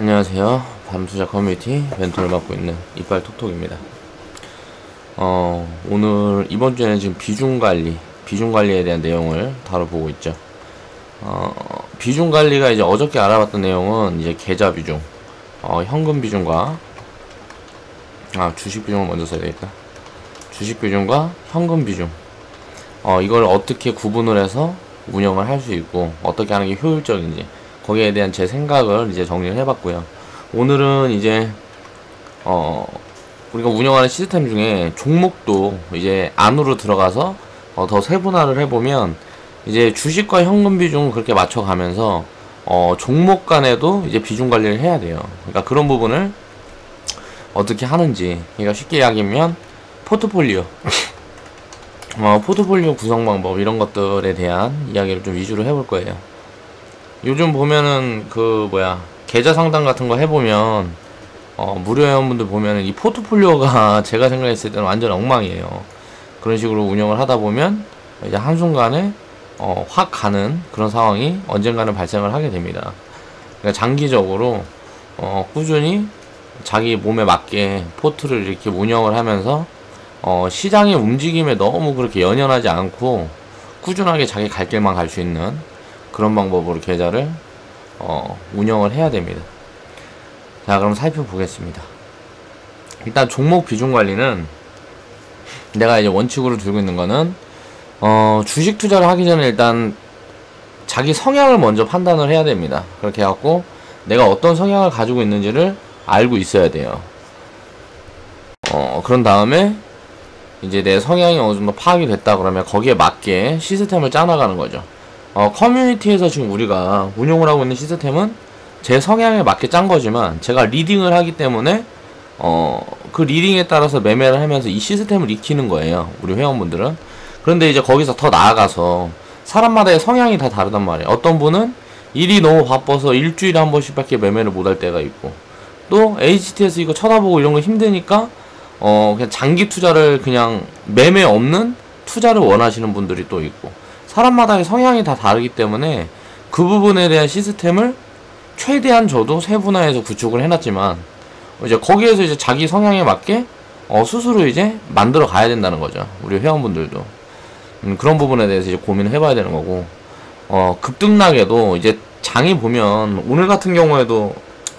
안녕하세요. 밤투자 커뮤니티 멘토를 맡고 있는 이빨톡톡입니다. 오늘 이번 주에는 지금 비중관리에 대한 내용을 다뤄보고 있죠. 비중관리가 이제 어저께 알아봤던 내용은 이제 계좌 비중, 현금 비중과 주식 비중을 먼저 써야 되겠다. 주식 비중과 현금 비중, 이걸 어떻게 구분을 해서 운영을 할 수 있고 어떻게 하는 게 효율적인지, 거기에 대한 제 생각을 이제 정리를 해봤고요. 오늘은 이제 우리가 운영하는 시스템 중에 종목도 이제 안으로 들어가서 더 세분화를 해보면 이제 주식과 현금 비중을 그렇게 맞춰가면서 종목 간에도 이제 비중 관리를 해야 돼요. 그러니까 그런 부분을 어떻게 하는지, 그러니까 쉽게 이야기하면 포트폴리오 포트폴리오 구성 방법, 이런 것들에 대한 이야기를 좀 위주로 해볼 거예요. 요즘 보면은 계좌 상담 같은 거 해보면 무료 회원분들 보면은 이 포트폴리오가 제가 생각했을 때는 완전 엉망이에요. 그런 식으로 운영을 하다 보면 이제 한순간에 확 가는 그런 상황이 언젠가는 발생을 하게 됩니다. 그러니까 장기적으로 꾸준히 자기 몸에 맞게 포트를 이렇게 운영을 하면서 시장의 움직임에 너무 그렇게 연연하지 않고 꾸준하게 자기 갈 길만 갈 수 있는 그런 방법으로 계좌를 운영을 해야 됩니다. 자, 그럼 살펴보겠습니다. 일단 종목 비중 관리는 내가 이제 원칙으로 들고 있는 거는 주식 투자를 하기 전에 일단 자기 성향을 먼저 판단을 해야 됩니다. 그렇게 해갖고 내가 어떤 성향을 가지고 있는지를 알고 있어야 돼요. 그런 다음에 이제 내 성향이 어느 정도 파악이 됐다 그러면 거기에 맞게 시스템을 짜나가는 거죠. 커뮤니티에서 지금 우리가 운용을 하고 있는 시스템은 제 성향에 맞게 짠 거지만, 제가 리딩을 하기 때문에 그 리딩에 따라서 매매를 하면서 이 시스템을 익히는 거예요, 우리 회원분들은. 그런데 이제 거기서 더 나아가서 사람마다의 성향이 다 다르단 말이에요. 어떤 분은 일이 너무 바빠서 일주일에 한 번씩밖에 매매를 못 할 때가 있고, 또 HTS 이거 쳐다보고 이런 거 힘드니까 그냥 장기 투자를, 그냥 매매 없는 투자를 원하시는 분들이 또 있고, 사람마다의 성향이 다 다르기 때문에 그 부분에 대한 시스템을 최대한 저도 세분화해서 구축을 해놨지만, 이제 거기에서 이제 자기 성향에 맞게 스스로 이제 만들어 가야 된다는 거죠, 우리 회원분들도. 그런 부분에 대해서 이제 고민을 해봐야 되는 거고, 급등락에도 이제 장이 보면 오늘 같은 경우에도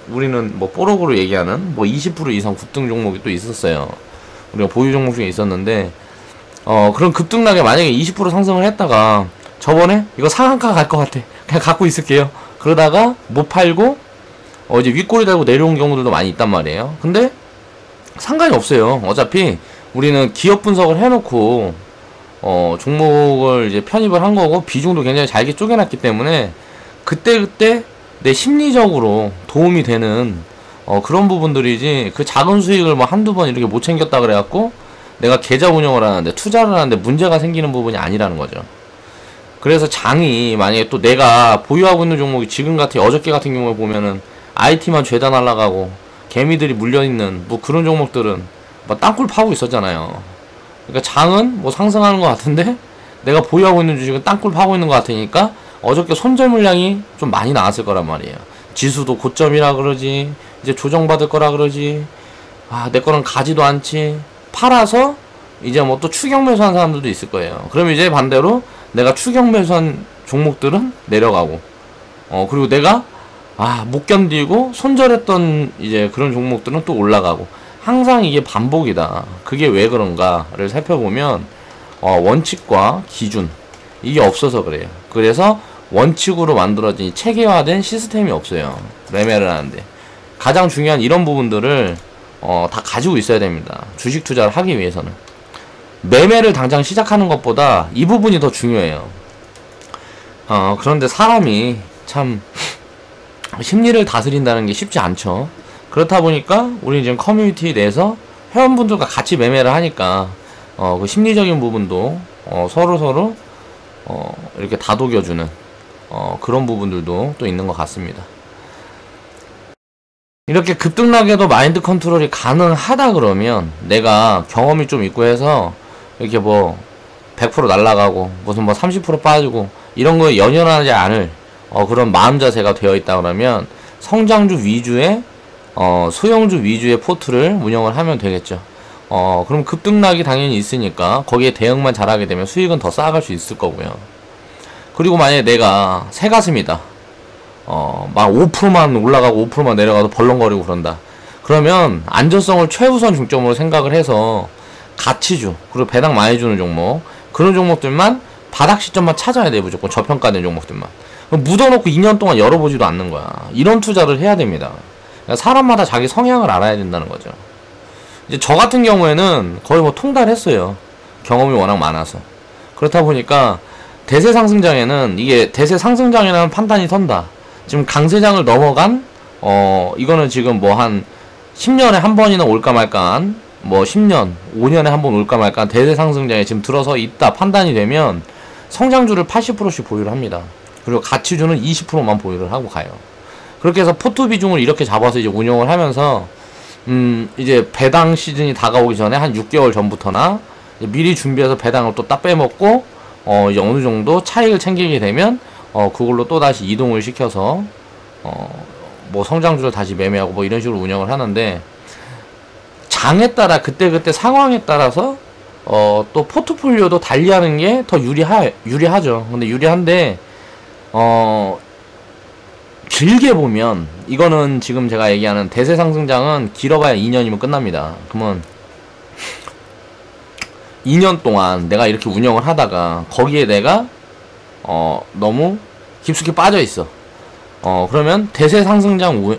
우리는 뽀록으로 얘기하는 20% 이상 급등 종목이 또 있었어요. 우리가 보유 종목 중에 있었는데, 그런 급등락에 만약에 20% 상승을 했다가 저번에 이거 상한가 갈 것 같아, 그냥 갖고 있을게요, 그러다가 못 팔고 이제 윗꼬리 달고 내려온 경우들도 많이 있단 말이에요. 근데 상관이 없어요. 어차피 우리는 기업 분석을 해놓고 종목을 이제 편입을 한 거고, 비중도 굉장히 잘게 쪼개놨기 때문에 그때그때 내 심리적으로 도움이 되는 그런 부분들이지, 그 작은 수익을 한두 번 이렇게 못 챙겼다 그래갖고 내가 계좌 운영을 하는데, 투자를 하는데 문제가 생기는 부분이 아니라는 거죠. 그래서 장이 만약에 또 내가 보유하고 있는 종목이 지금 같은, 어저께 같은 경우에 보면은 IT만 죄다 날라가고 개미들이 물려있는 그런 종목들은 땅굴 파고 있었잖아요. 그러니까 장은 상승하는 것 같은데 내가 보유하고 있는 주식은 땅굴 파고 있는 것 같으니까 어저께 손절 물량이 좀 많이 나왔을 거란 말이에요. 지수도 고점이라 그러지, 이제 조정받을 거라 그러지, 내 거는 가지도 않지, 팔아서 이제 또 추격 매수한 사람들도 있을 거예요. 그럼 이제 반대로 내가 추격 매수한 종목들은 내려가고, 그리고 내가 못 견디고 손절했던 이제 그런 종목들은 또 올라가고, 항상 이게 반복이다. 그게 왜 그런가를 살펴보면 원칙과 기준, 이게 없어서 그래요. 그래서 원칙으로 만들어진 체계화된 시스템이 없어요, 매매를 하는데. 가장 중요한 이런 부분들을 다 가지고 있어야 됩니다, 주식 투자를 하기 위해서는. 매매를 당장 시작하는 것보다 이 부분이 더 중요해요. 그런데 사람이 참 심리를 다스린다는 게 쉽지 않죠. 그렇다 보니까 우리 지금 커뮤니티 내에서 회원분들과 같이 매매를 하니까 그 심리적인 부분도 서로 이렇게 다독여주는 그런 부분들도 또 있는 것 같습니다. 이렇게 급등락에도 마인드 컨트롤이 가능하다 그러면, 내가 경험이 좀 있고 해서 이렇게 100% 날라가고 무슨 30% 빠지고 이런 거에 연연하지 않을 그런 마음 자세가 되어 있다 그러면, 성장주 위주의 소형주 위주의 포트를 운영을 하면 되겠죠. 그럼 급등락이 당연히 있으니까 거기에 대응만 잘하게 되면 수익은 더 쌓아갈 수 있을 거고요. 그리고 만약에 내가 새가슴이다. 막 5%만 올라가고 5%만 내려가도 벌렁거리고 그런다. 그러면 안전성을 최우선 중점으로 생각을 해서 가치주, 그리고 배당 많이 주는 종목, 그런 종목들만 바닥 시점만 찾아야 돼. 무조건 저평가된 종목들만. 묻어놓고 2년 동안 열어보지도 않는 거야. 이런 투자를 해야 됩니다. 그러니까 사람마다 자기 성향을 알아야 된다는 거죠. 이제 저 같은 경우에는 거의 뭐 통달했어요. 경험이 워낙 많아서. 그렇다 보니까 대세 상승장에는 이게 대세 상승장이라는 판단이 선다. 지금 강세장을 넘어간 이거는 지금 뭐 한 10년에 한 번이나 올까 말까한, 뭐 10년, 5년에 한 번 올까 말까한 대세 상승장에 지금 들어서 있다 판단이 되면 성장주를 80%씩 보유를 합니다. 그리고 가치주는 20%만 보유를 하고 가요. 그렇게 해서 포트 비중을 이렇게 잡아서 이제 운영을 하면서 이제 배당 시즌이 다가오기 전에 한 6개월 전부터나 미리 준비해서 배당을 또 딱 빼먹고 이제 어느 정도 차익을 챙기게 되면 그걸로 또 다시 이동을 시켜서 뭐 성장주를 다시 매매하고 뭐 이런 식으로 운영을 하는데, 장에 따라 그때그때 상황에 따라서 또 포트폴리오도 달리하는 게 더 유리하죠. 근데 유리한데 길게 보면 이거는 지금 제가 얘기하는 대세 상승장은 길어봐야 2년이면 끝납니다. 그러면 2년 동안 내가 이렇게 운영을 하다가 거기에 내가 너무 깊숙이 빠져 있어. 그러면 대세 상승장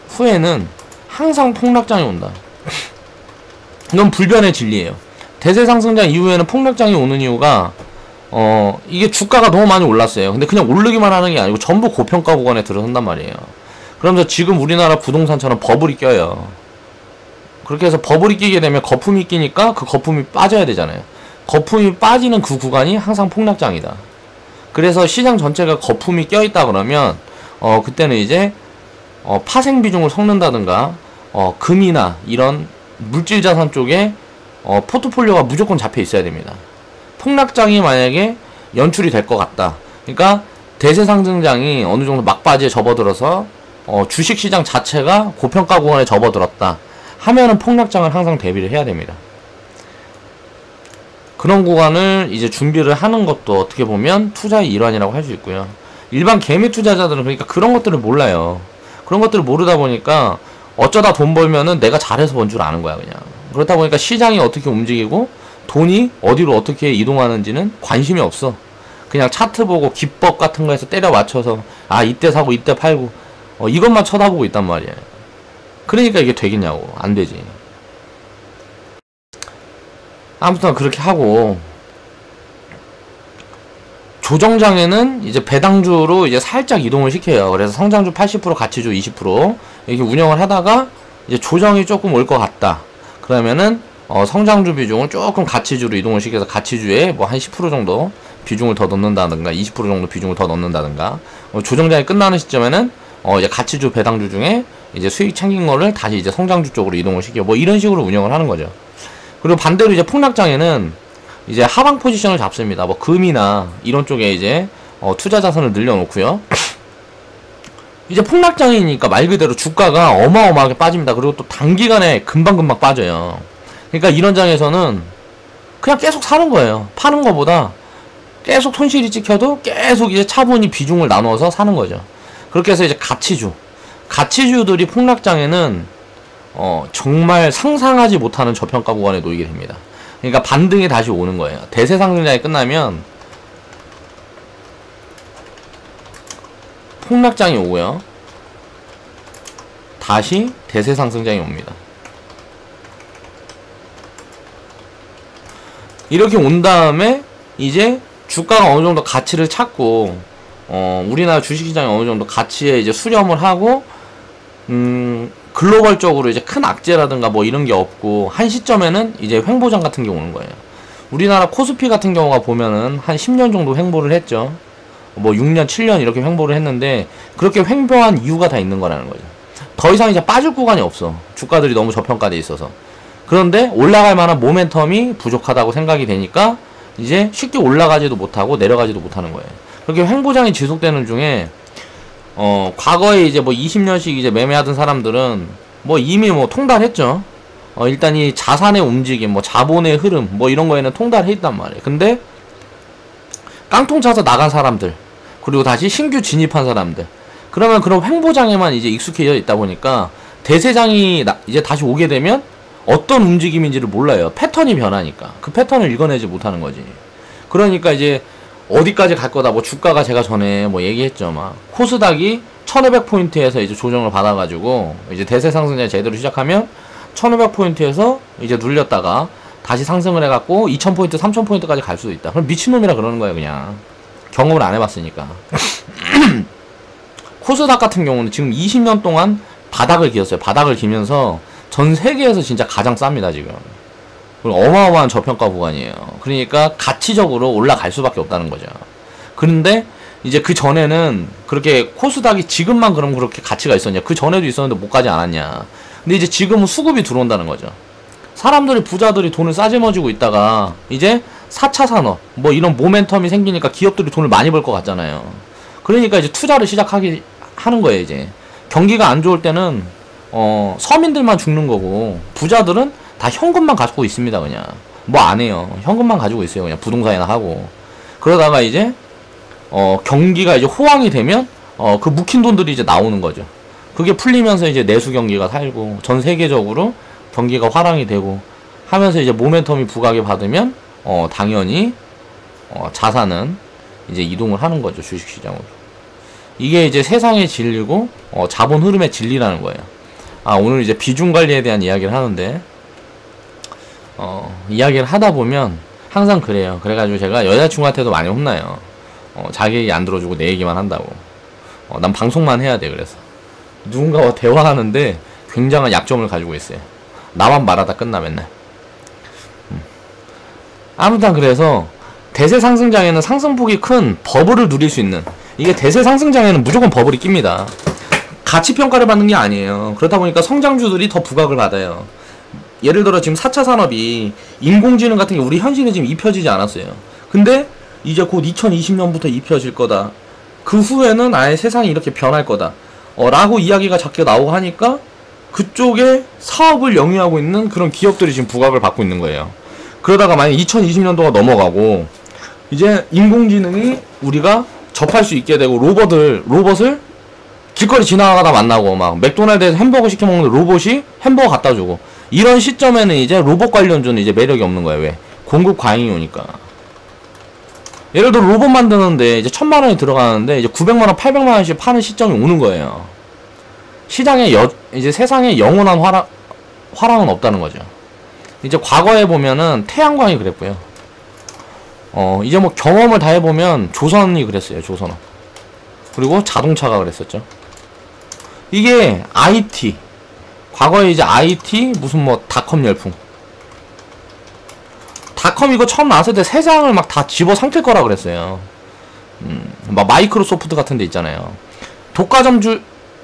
후에는 항상 폭락장이 온다. 이건 불변의 진리예요. 대세 상승장 이후에는 폭락장이 오는 이유가 이게 주가가 너무 많이 올랐어요. 근데 그냥 오르기만 하는 게 아니고 전부 고평가 구간에 들어선단 말이에요. 그러면서 지금 우리나라 부동산처럼 버블이 껴요. 그렇게 해서 버블이 끼게 되면 거품이 끼니까 그 거품이 빠져야 되잖아요. 거품이 빠지는 그 구간이 항상 폭락장이다. 그래서 시장 전체가 거품이 껴있다 그러면 그때는 이제 파생 비중을 섞는다든가 금이나 이런 물질 자산 쪽에 포트폴리오가 무조건 잡혀 있어야 됩니다. 폭락장이 만약에 연출이 될 것 같다. 그러니까 대세 상승장이 어느 정도 막바지에 접어들어서 주식시장 자체가 고평가 구간에 접어들었다 하면은 폭락장을 항상 대비를 해야 됩니다. 그런 구간을 이제 준비를 하는 것도 어떻게 보면 투자의 일환이라고 할 수 있고요. 일반 개미 투자자들은 그러니까 그런 것들을 몰라요. 그런 것들을 모르다 보니까 어쩌다 돈 벌면은 내가 잘해서 번 줄 아는 거야 그냥. 그렇다 보니까 시장이 어떻게 움직이고 돈이 어디로 어떻게 이동하는지는 관심이 없어. 그냥 차트 보고 기법 같은 거에서 때려 맞춰서 이때 사고 이때 팔고 이것만 쳐다보고 있단 말이야. 그러니까 이게 되겠냐고. 안 되지. 아무튼 그렇게 하고, 조정장에는 이제 배당주로 이제 살짝 이동을 시켜요. 그래서 성장주 80%, 가치주 20% 이렇게 운영을 하다가 이제 조정이 조금 올 것 같다. 그러면은 성장주 비중을 조금 가치주로 이동을 시켜서 가치주에 뭐 한 10% 정도 비중을 더 넣는다든가 20% 정도 비중을 더 넣는다든가, 조정장이 끝나는 시점에는 이제 가치주 배당주 중에 이제 수익 챙긴 거를 다시 이제 성장주 쪽으로 이동을 시켜 뭐 이런 식으로 운영을 하는 거죠. 그리고 반대로 이제 폭락장에는 이제 하방 포지션을 잡습니다. 뭐 금이나 이런 쪽에 이제 투자 자산을 늘려놓고요. 이제 폭락장이니까 말 그대로 주가가 어마어마하게 빠집니다. 그리고 또 단기간에 금방금방 빠져요. 그러니까 이런 장에서는 그냥 계속 사는 거예요. 파는 거보다 계속 손실이 찍혀도 계속 이제 차분히 비중을 나눠서 사는 거죠. 그렇게 해서 이제 가치주들이 폭락장에는 정말 상상하지 못하는 저평가 구간에 놓이게 됩니다. 그러니까 반등이 다시 오는 거예요. 대세 상승장이 끝나면 폭락장이 오고요. 다시 대세 상승장이 옵니다. 이렇게 온 다음에 이제 주가가 어느 정도 가치를 찾고 우리나라 주식시장이 어느 정도 가치에 이제 수렴을 하고 글로벌적으로 이제 큰 악재라든가 뭐 이런 게 없고 한 시점에는 이제 횡보장 같은 게 오는 거예요. 우리나라 코스피 같은 경우가 보면은 한 10년 정도 횡보를 했죠. 뭐 6년, 7년 이렇게 횡보를 했는데 그렇게 횡보한 이유가 다 있는 거라는 거죠. 더 이상 이제 빠질 구간이 없어. 주가들이 너무 저평가돼 있어서. 그런데 올라갈 만한 모멘텀이 부족하다고 생각이 되니까 이제 쉽게 올라가지도 못하고 내려가지도 못하는 거예요. 그렇게 횡보장이 지속되는 중에 과거에 이제 뭐 20년씩 이제 매매하던 사람들은 뭐 이미 뭐 통달했죠. 일단 이 자산의 움직임, 뭐 자본의 흐름, 뭐 이런 거에는 통달해 있단 말이에요. 근데 깡통 차서 나간 사람들, 그리고 다시 신규 진입한 사람들, 그러면 그런 횡보장에만 이제 익숙해져 있다 보니까 대세장이 이제 다시 오게 되면 어떤 움직임인지를 몰라요. 패턴이 변하니까. 그 패턴을 읽어내지 못하는 거지. 그러니까 이제 어디까지 갈 거다. 뭐 주가가 제가 전에 뭐 얘기했죠. 막 코스닥이 1500포인트에서 이제 조정을 받아가지고 이제 대세 상승장이 제대로 시작하면 1500포인트에서 이제 눌렸다가 다시 상승을 해갖고 2000포인트, 3000포인트까지 갈 수도 있다. 그럼 미친놈이라 그러는 거예요, 그냥. 경험을 안 해봤으니까. 코스닥 같은 경우는 지금 20년 동안 바닥을 기었어요. 바닥을 기면서 전 세계에서 진짜 가장 쌉니다, 지금. 그리고 어마어마한 저평가 구간이에요. 그러니까 가치적으로 올라갈 수밖에 없다는 거죠. 그런데 이제 그 전에는 그렇게 코스닥이 지금만 그럼 그렇게 가치가 있었냐? 그 전에도 있었는데 못 가지 않았냐? 근데 이제 지금은 수급이 들어온다는 거죠. 사람들이, 부자들이 돈을 싸지머지고 있다가 이제 4차 산업 뭐 이런 모멘텀이 생기니까 기업들이 돈을 많이 벌 것 같잖아요. 그러니까 이제 투자를 하는 거예요. 이제 경기가 안 좋을 때는 서민들만 죽는 거고 부자들은 다 현금만 가지고 있습니다. 그냥 뭐 안 해요. 현금만 가지고 있어요. 그냥 부동산이나 하고. 그러다가 이제 경기가 이제 호황이 되면 그 묵힌 돈들이 이제 나오는 거죠. 그게 풀리면서 이제 내수 경기가 살고 전 세계적으로 경기가 화랑이 되고 하면서 이제 모멘텀이 부각이 받으면 당연히 자산은 이제 이동을 하는 거죠. 주식시장으로. 이게 이제 세상의 진리고 자본 흐름의 진리라는 거예요. 오늘 이제 비중 관리에 대한 이야기를 하는데 이야기를 하다 보면 항상 그래요. 그래가지고 제가 여자친구한테도 많이 혼나요. 자기 얘기 안 들어주고 내 얘기만 한다고. 난 방송만 해야 돼. 그래서 누군가와 대화하는데 굉장한 약점을 가지고 있어요. 나만 말하다 끝나 맨날. 아무튼 그래서 대세 상승장에는 상승폭이 큰 버블을 누릴 수 있는, 이게 대세 상승장에는 무조건 버블이 낍니다. 가치평가를 받는 게 아니에요. 그렇다 보니까 성장주들이 더 부각을 받아요. 예를 들어 지금 4차 산업이 인공지능 같은 게 우리 현실에 지금 입혀지지 않았어요. 근데 이제 곧 2020년부터 입혀질 거다. 그 후에는 아예 세상이 이렇게 변할 거다. 라고 이야기가 자꾸 나오고 하니까 그쪽에 사업을 영위하고 있는 그런 기업들이 지금 부각을 받고 있는 거예요. 그러다가 만약 2020년도가 넘어가고 이제 인공지능이 우리가 접할 수 있게 되고 로봇을 길거리 지나가다 만나고 막 맥도날드에서 햄버거 시켜 먹는 로봇이 햄버거 갖다 주고 이런 시점에는 이제 로봇 관련주는 이제 매력이 없는 거예요. 왜? 공급 과잉이 오니까. 예를 들어 로봇 만드는데 이제 1000만원이 들어가는데 이제 900만원, 800만원씩 파는 시점이 오는 거예요. 시장에 이제 세상에 영원한 화랑은 없다는 거죠. 이제 과거에 보면은 태양광이 그랬고요. 이제 뭐 경험을 다 해보면 조선이 그랬어요. 조선업. 그리고 자동차가 그랬었죠. 이게 IT. 과거에 이제 IT 무슨 뭐 닷컴 열풍. 닷컴 이거 처음 나왔을 때 세상을 막 다 집어삼킬 거라 그랬어요. 막 마이크로소프트 같은 데 있잖아요. 독과점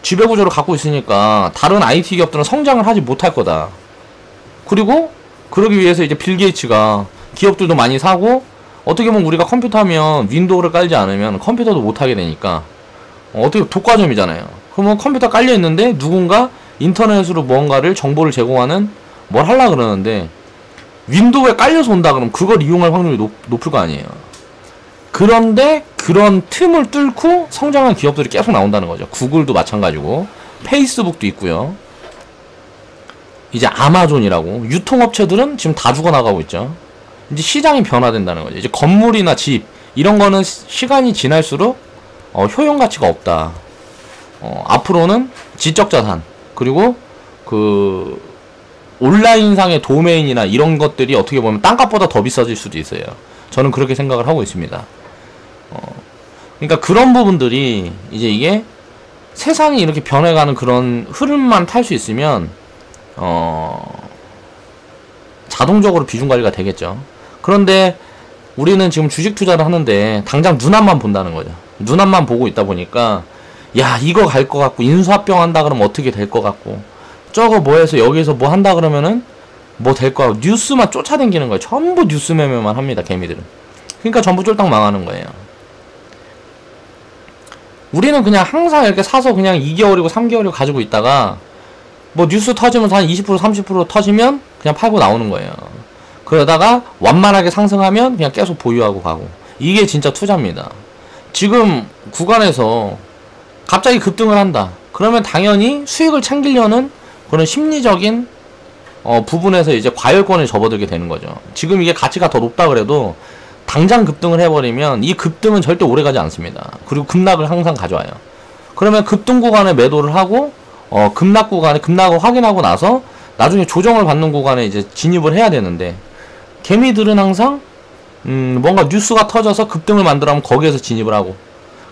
지배구조를 갖고 있으니까 다른 IT 기업들은 성장을 하지 못할 거다. 그리고 그러기 위해서 이제 빌 게이츠가 기업들도 많이 사고 어떻게 보면 우리가 컴퓨터 하면 윈도우를 깔지 않으면 컴퓨터도 못하게 되니까 어떻게 독과점이잖아요. 그러면 컴퓨터 깔려 있는데 누군가 인터넷으로 뭔가를 정보를 제공하는 뭘 하려고 그러는데 윈도우에 깔려서 온다 그러면 그걸 이용할 확률이 높을 거 아니에요. 그런데 그런 틈을 뚫고 성장한 기업들이 계속 나온다는 거죠. 구글도 마찬가지고 페이스북도 있고요. 이제 아마존이라고 유통업체들은 지금 다 죽어나가고 있죠. 이제 시장이 변화된다는 거죠. 이제 건물이나 집 이런 거는 시간이 지날수록 효용 가치가 없다. 앞으로는 지적자산 그리고 그 온라인상의 도메인이나 이런 것들이 어떻게 보면 땅값보다 더 비싸질 수도 있어요. 저는 그렇게 생각을 하고 있습니다. 그러니까 그런 부분들이 이제 이게 세상이 이렇게 변해가는 그런 흐름만 탈 수 있으면 자동적으로 비중관리가 되겠죠. 그런데 우리는 지금 주식 투자를 하는데 당장 눈앞만 본다는 거죠. 눈앞만 보고 있다 보니까 야 이거 갈 것 같고 인수합병 한다 그러면 어떻게 될 것 같고 저거 뭐 해서 여기서 뭐 한다 그러면은 뭐 될 거 같고 뉴스만 쫓아다니는 거예요. 전부 뉴스 매매만 합니다. 개미들은. 그러니까 전부 쫄딱 망하는 거예요. 우리는 그냥 항상 이렇게 사서 그냥 2개월이고 3개월이고 가지고 있다가 뭐 뉴스 터지면서 한 20% 30% 터지면 그냥 팔고 나오는 거예요. 그러다가 완만하게 상승하면 그냥 계속 보유하고 가고. 이게 진짜 투자입니다. 지금 구간에서 갑자기 급등을 한다. 그러면 당연히 수익을 챙기려는 그런 심리적인 부분에서 이제 과열권에 접어들게 되는 거죠. 지금 이게 가치가 더 높다 그래도 당장 급등을 해버리면 이 급등은 절대 오래가지 않습니다. 그리고 급락을 항상 가져와요. 그러면 급등 구간에 매도를 하고 급락 구간에 급락을 확인하고 나서 나중에 조정을 받는 구간에 이제 진입을 해야 되는데, 개미들은 항상 뭔가 뉴스가 터져서 급등을 만들어면 거기에서 진입을 하고,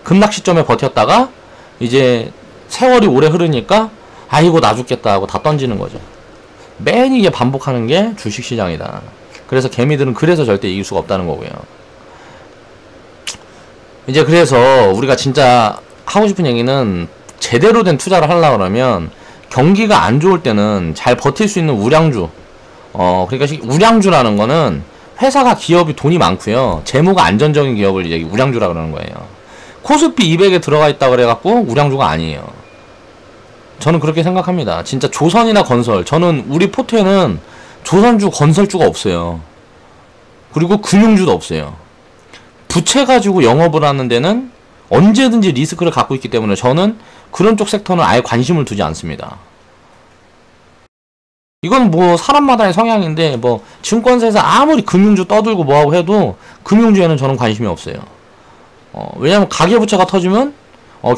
급락 시점에 버텼다가 이제 세월이 오래 흐르니까 아이고 나 죽겠다 하고 다 던지는 거죠. 매일 이게 반복하는 게 주식시장이다. 그래서 개미들은 그래서 절대 이길 수가 없다는 거고요. 이제 그래서 우리가 진짜 하고 싶은 얘기는, 제대로 된 투자를 하려고 그러면 경기가 안 좋을 때는 잘 버틸 수 있는 우량주, 그러니까 우량주라는 거는 회사가 기업이 돈이 많고요, 재무가 안전적인 기업을 이제 우량주라 그러는 거예요. 코스피 200에 들어가 있다 그래갖고 우량주가 아니에요. 저는 그렇게 생각합니다. 진짜 조선이나 건설, 저는 우리 포트에는 조선주, 건설주가 없어요. 그리고 금융주도 없어요. 부채 가지고 영업을 하는 데는 언제든지 리스크를 갖고 있기 때문에 저는 그런 쪽 섹터는 아예 관심을 두지 않습니다. 이건 뭐 사람마다의 성향인데, 뭐 증권사에서 아무리 금융주 떠들고 뭐하고 해도 금융주에는 저는 관심이 없어요. 왜냐면 가계부채가 터지면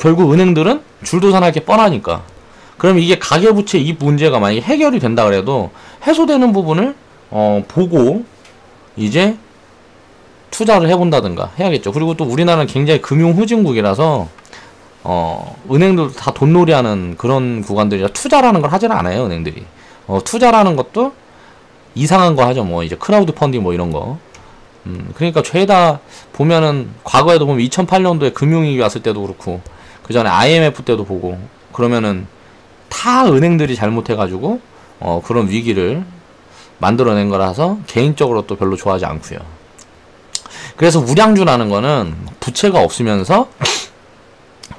결국 은행들은 줄도산할 게 뻔하니까. 그럼 이게 가계부채 이 문제가 만약에 해결이 된다 그래도 해소되는 부분을 보고 이제 투자를 해본다든가 해야겠죠. 그리고 또 우리나라는 굉장히 금융후진국이라서 은행들도 다 돈놀이하는 그런 구간들이라 투자라는 걸 하지는 않아요, 은행들이. 투자라는 것도 이상한 거 하죠. 뭐 이제 크라우드 펀딩 뭐 이런 거. 그러니까 죄다 보면은 과거에도 보면 2008년도에 금융위기 왔을 때도 그렇고 그 전에 IMF 때도 보고 그러면은 다 은행들이 잘못해가지고 그런 위기를 만들어낸 거라서 개인적으로 또 별로 좋아하지 않고요. 그래서 우량주라는 거는 부채가 없으면서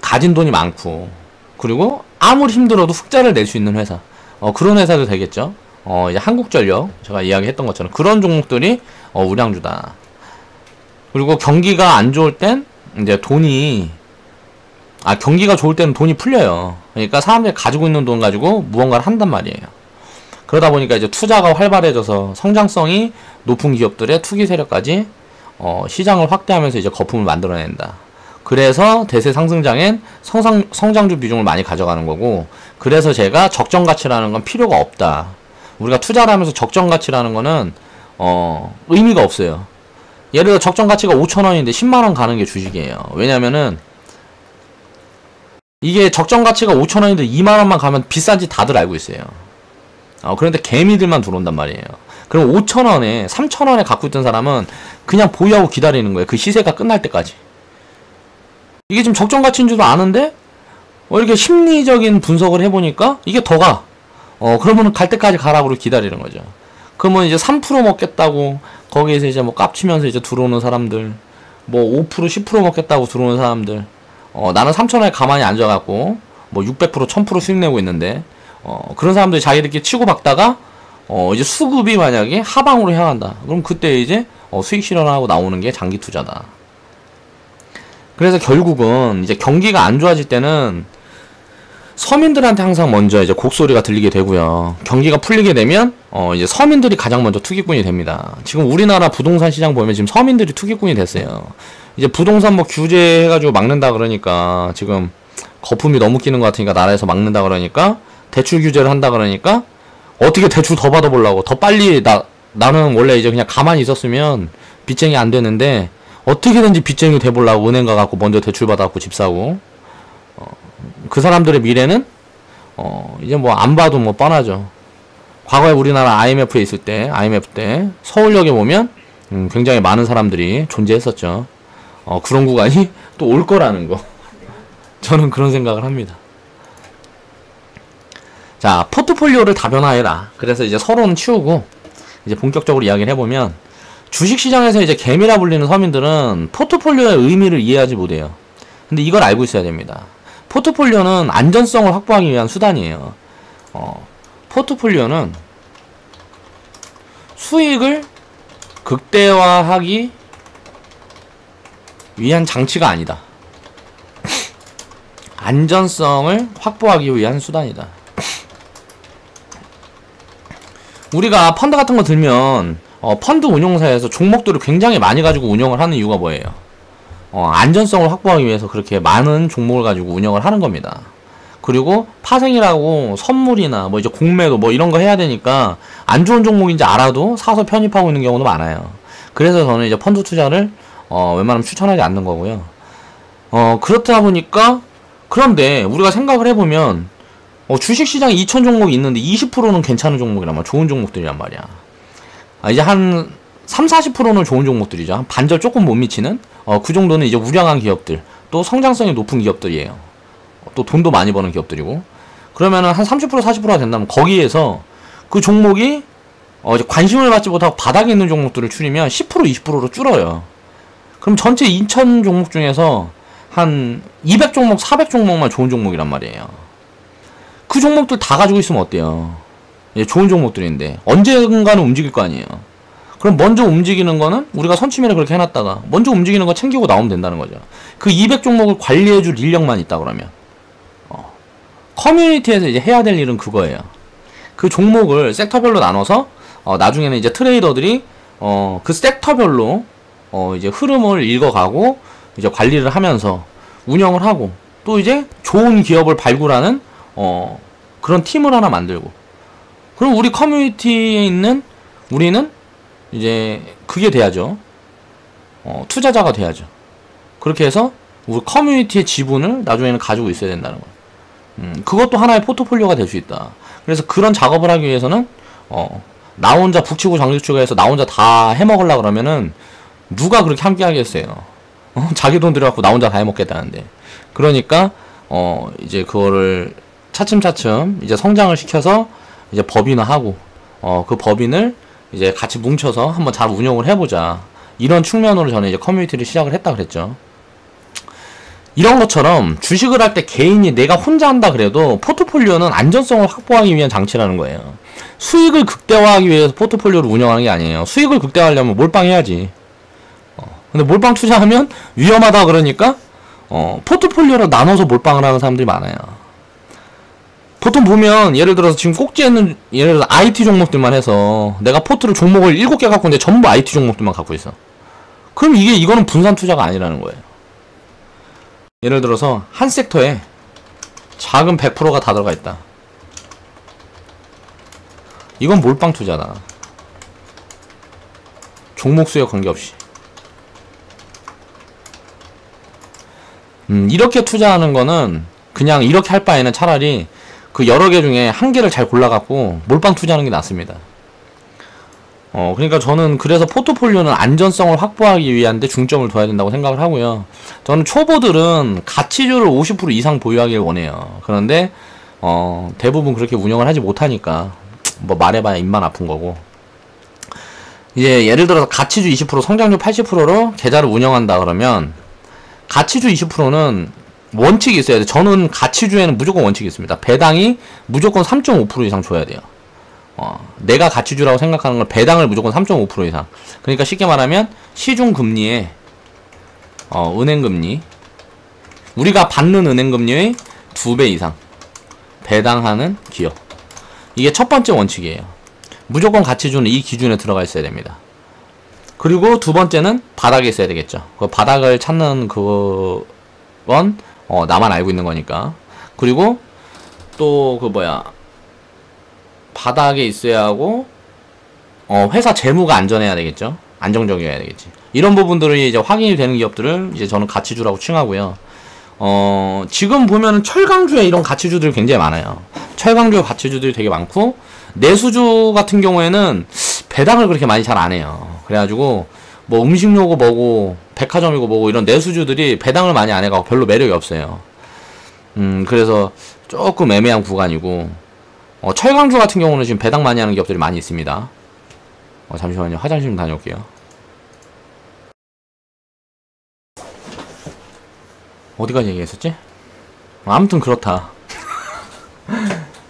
가진 돈이 많고, 그리고 아무리 힘들어도 흑자를 낼 수 있는 회사, 그런 회사도 되겠죠. 이제 한국전력 제가 이야기했던 것처럼 그런 종목들이 우량주다. 그리고 경기가 안 좋을 땐 이제 경기가 좋을 때는 돈이 풀려요. 그러니까 사람들이 가지고 있는 돈 가지고 무언가를 한단 말이에요. 그러다 보니까 이제 투자가 활발해져서 성장성이 높은 기업들의 투기 세력까지 시장을 확대하면서 이제 거품을 만들어낸다. 그래서 대세 상승장엔 성장주 비중을 많이 가져가는 거고, 그래서 제가 적정가치라는 건 필요가 없다. 우리가 투자를 하면서 적정가치라는 거는 의미가 없어요. 예를 들어 적정가치가 5,000원인데 10만원 가는 게 주식이에요. 왜냐면은 이게 적정가치가 5,000원인데 2만원만 가면 비싼지 다들 알고 있어요. 그런데 개미들만 들어온단 말이에요. 그럼 5,000원에 3,000원에 갖고 있던 사람은 그냥 보유하고 기다리는 거예요. 그 시세가 끝날 때까지. 이게 지금 적정가치인 줄도 아는데 이렇게 심리적인 분석을 해보니까 이게 더 가. 그러면 갈 때까지 가라고 기다리는 거죠. 그러면 이제 3% 먹겠다고 거기에서 이제 뭐 깝치면서 이제 들어오는 사람들, 뭐 5% 10% 먹겠다고 들어오는 사람들, 나는 3,000원에 가만히 앉아갖고 뭐 600% 1000% 수익 내고 있는데 그런 사람들이 자기들끼리 치고박다가 이제 수급이 만약에 하방으로 향한다. 그럼 그때 이제 수익 실현하고 나오는 게 장기 투자다. 그래서 결국은 이제 경기가 안 좋아질 때는 서민들한테 항상 먼저 이제 곡소리가 들리게 되고요. 경기가 풀리게 되면 이제 서민들이 가장 먼저 투기꾼이 됩니다. 지금 우리나라 부동산 시장 보면 지금 서민들이 투기꾼이 됐어요. 이제 부동산 뭐 규제해가지고 막는다 그러니까, 지금 거품이 너무 끼는 것 같으니까 나라에서 막는다 그러니까, 대출 규제를 한다 그러니까 어떻게 대출 더 받아보려고, 더 빨리 나는 원래 이제 그냥 가만히 있었으면 빚쟁이 안 되는데 어떻게든지 빚쟁이 돼보려고 은행 가갖고 먼저 대출 받아갖고 집 사고, 그 사람들의 미래는 이제 뭐 안 봐도 뭐 뻔하죠. 과거에 우리나라 IMF 때 서울역에 보면 굉장히 많은 사람들이 존재했었죠. 그런 구간이 또 올 거라는 거. 저는 그런 생각을 합니다. 자, 포트폴리오를 다변화해라. 그래서 이제 서로는 치우고 이제 본격적으로 이야기를 해보면, 주식시장에서 이제 개미라 불리는 서민들은 포트폴리오의 의미를 이해하지 못해요. 근데 이걸 알고 있어야 됩니다. 포트폴리오는 안전성을 확보하기 위한 수단이에요. 포트폴리오는 수익을 극대화하기 위한 장치가 아니다. 안전성을 확보하기 위한 수단이다. 우리가 펀드 같은 거 들면 펀드 운용사에서 종목들을 굉장히 많이 가지고 운영을 하는 이유가 뭐예요? 안전성을 확보하기 위해서 그렇게 많은 종목을 가지고 운영을 하는 겁니다. 그리고 파생이라고 선물이나 뭐 이제 공매도 뭐 이런 거 해야 되니까 안 좋은 종목인지 알아도 사서 편입하고 있는 경우도 많아요. 그래서 저는 이제 펀드 투자를 웬만하면 추천하지 않는 거고요. 그렇다 보니까 그런데 우리가 생각을 해보면 주식시장에 2000 종목이 있는데 20%는 괜찮은 종목이란 말이야. 좋은 종목들이란 말이야. 이제 한 30-40%는 좋은 종목들이죠. 한 반절 조금 못 미치는 그 정도는 이제 우량한 기업들, 또 성장성이 높은 기업들이에요. 또 돈도 많이 버는 기업들이고. 그러면은 한 30% 40%가 된다면 거기에서 그 종목이 이제 관심을 받지 못하고 바닥에 있는 종목들을 추리면 10% 20%로 줄어요. 그럼 전체 2000 종목 중에서 한 200 종목 400 종목만 좋은 종목이란 말이에요. 그 종목들 다 가지고 있으면 어때요? 좋은 종목들인데 언젠가는 움직일 거 아니에요. 그럼 먼저 움직이는 거는 우리가 선취매를 그렇게 해놨다가 먼저 움직이는 거 챙기고 나오면 된다는 거죠. 그 200 종목을 관리해줄 인력만 있다 그러면 커뮤니티에서 이제 해야 될 일은 그거예요. 그 종목을 섹터별로 나눠서 나중에는 이제 트레이더들이 그 섹터별로 이제 흐름을 읽어가고 이제 관리를 하면서 운영을 하고 또 이제 좋은 기업을 발굴하는 그런 팀을 하나 만들고, 그럼 우리 커뮤니티에 있는 우리는 이제 그게 돼야죠. 투자자가 돼야죠. 그렇게 해서 우리 커뮤니티의 지분을 나중에는 가지고 있어야 된다는 거예요. 그것도 하나의 포트폴리오가 될 수 있다. 그래서 그런 작업을 하기 위해서는 나 혼자 북치고 장구치고 해서 나 혼자 다 해먹으려고 그러면은 누가 그렇게 함께 하겠어요. 자기 돈 들여갖고 나 혼자 다 해먹겠다는데. 그러니까 이제 그거를 차츰차츰 이제 성장을 시켜서 이제 법인화하고 그 법인을 이제 같이 뭉쳐서 한번 잘 운영을 해보자, 이런 측면으로 저는 이제 커뮤니티를 시작을 했다 그랬죠. 이런 것처럼 주식을 할 때 개인이 내가 혼자 한다 그래도 포트폴리오는 안전성을 확보하기 위한 장치라는 거예요. 수익을 극대화하기 위해서 포트폴리오를 운영하는 게 아니에요. 수익을 극대화하려면 몰빵해야지. 근데 몰빵 투자하면 위험하다 그러니까 포트폴리오로 나눠서 몰빵을 하는 사람들이 많아요. 보통 보면 예를 들어서 지금 꼭지에 있는 예를 들어서 IT 종목들만 해서 내가 포트를 종목을 7개 갖고 있는데 전부 IT 종목들만 갖고 있어. 그럼 이거는 분산 투자가 아니라는 거예요. 예를 들어서 한 섹터에 작은 100%가 다 들어가 있다. 이건 몰빵 투자다. 종목 수에 관계없이. 이렇게 투자하는 거는 그냥 이렇게 할 바에는 차라리 그 여러 개 중에 한 개를 잘 골라갖고 몰빵 투자하는 게 낫습니다. 그러니까 저는 그래서 포트폴리오는 안전성을 확보하기 위한 데 중점을 둬야 된다고 생각을 하고요. 저는 초보들은 가치주를 50% 이상 보유하길 원해요. 그런데 대부분 그렇게 운영을 하지 못하니까 뭐 말해봐야 입만 아픈 거고. 이제 예를 들어서 가치주 20% 성장주 80%로 계좌를 운영한다 그러면 가치주 20%는 원칙이 있어야 돼. 저는 가치주에는 무조건 원칙이 있습니다. 배당이 무조건 3.5% 이상 줘야 돼요. 내가 가치주라고 생각하는 걸 배당을 무조건 3.5% 이상. 그러니까 쉽게 말하면 시중금리에 은행금리, 우리가 받는 은행금리의 2배 이상 배당하는 기업. 이게 첫 번째 원칙이에요. 무조건 가치주는 이 기준에 들어가 있어야 됩니다. 그리고 두 번째는 바닥에 있어야 되겠죠. 그 바닥을 찾는 그건 나만 알고 있는 거니까. 그리고 또 바닥에 있어야 하고 회사 재무가 안전해야 되겠죠. 안정적이어야 되겠지. 이런 부분들이 이제 확인이 되는 기업들을 이제 저는 가치주라고 칭하고요. 지금 보면은 철강주에 이런 가치주들이 굉장히 많아요. 철강주 가치주들이 되게 많고, 내수주 같은 경우에는 배당을 그렇게 많이 잘 안 해요. 그래가지고 뭐 음식료고 뭐고 백화점이고 뭐고 이런 내수주들이 배당을 많이 안 해가지고 별로 매력이 없어요. 그래서 조금 애매한 구간이고, 철강주 같은 경우는 지금 배당 많이 하는 기업들이 많이 있습니다. 잠시만요. 화장실 좀 다녀올게요. 어디까지 얘기했었지? 아무튼 그렇다.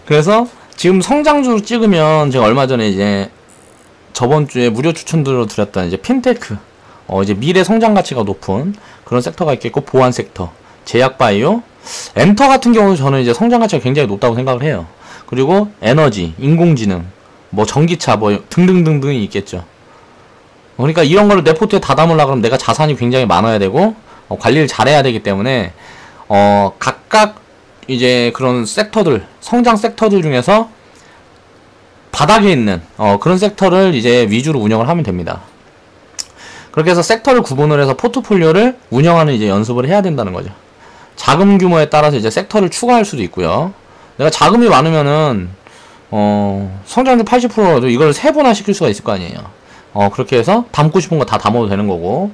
그래서 지금 성장주로 찍으면 제가 얼마 전에 이제 저번 주에 무료 추천으로 드렸던 이제 핀테크, 이제 미래 성장 가치가 높은 그런 섹터가 있겠고, 보안 섹터, 제약 바이오, 엔터 같은 경우는 저는 이제 성장 가치가 굉장히 높다고 생각을 해요. 그리고 에너지, 인공지능, 뭐 전기차, 뭐 등등등등이 있겠죠. 그러니까 이런 거를 내 포트에 다 담으려고 그러면 내가 자산이 굉장히 많아야 되고, 관리를 잘해야 되기 때문에 각각 이제 그런 섹터들, 성장 섹터들 중에서 바닥에 있는 그런 섹터를 이제 위주로 운영을 하면 됩니다. 그렇게 해서 섹터를 구분을 해서 포트폴리오를 운영하는 이제 연습을 해야 된다는 거죠. 자금 규모에 따라서 이제 섹터를 추가할 수도 있고요. 내가 자금이 많으면은 성장률 80%라도 이걸 세분화 시킬 수가 있을 거 아니에요. 그렇게 해서 담고 싶은 거 다 담아도 되는 거고,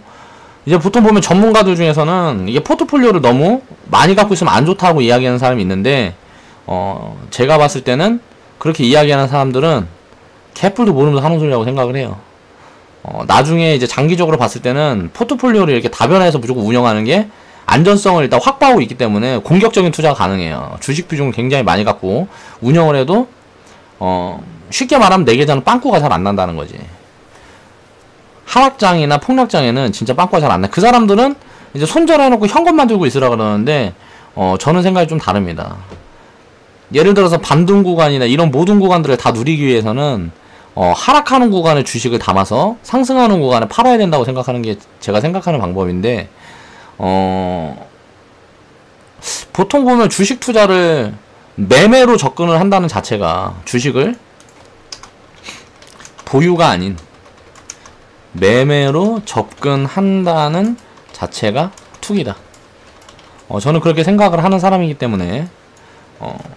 이제 보통 보면 전문가들 중에서는 이게 포트폴리오를 너무 많이 갖고 있으면 안 좋다고 이야기하는 사람이 있는데, 제가 봤을 때는 그렇게 이야기하는 사람들은 개뿔도 모르면서 하는 소리라고 생각을 해요. 나중에 이제 장기적으로 봤을 때는 포트폴리오를 이렇게 다변화해서 무조건 운영하는 게 안전성을 일단 확보하고 있기 때문에 공격적인 투자가 가능해요. 주식 비중을 굉장히 많이 갖고 운영을 해도 쉽게 말하면 내 계좌는 빵꾸가 잘 안 난다는 거지. 하락장이나 폭락장에는 진짜 빵꾸가 잘 안 나. 그 사람들은 이제 손절해놓고 현금만 들고 있으라 그러는데, 저는 생각이 좀 다릅니다. 예를 들어서 반등 구간이나 이런 모든 구간들을 다 누리기 위해서는 하락하는 구간에 주식을 담아서 상승하는 구간에 팔아야 된다고 생각하는 게 제가 생각하는 방법인데, 보통 보면 주식 투자를 매매로 접근을 한다는 자체가, 주식을 보유가 아닌 매매로 접근한다는 자체가 투기다. 저는 그렇게 생각을 하는 사람이기 때문에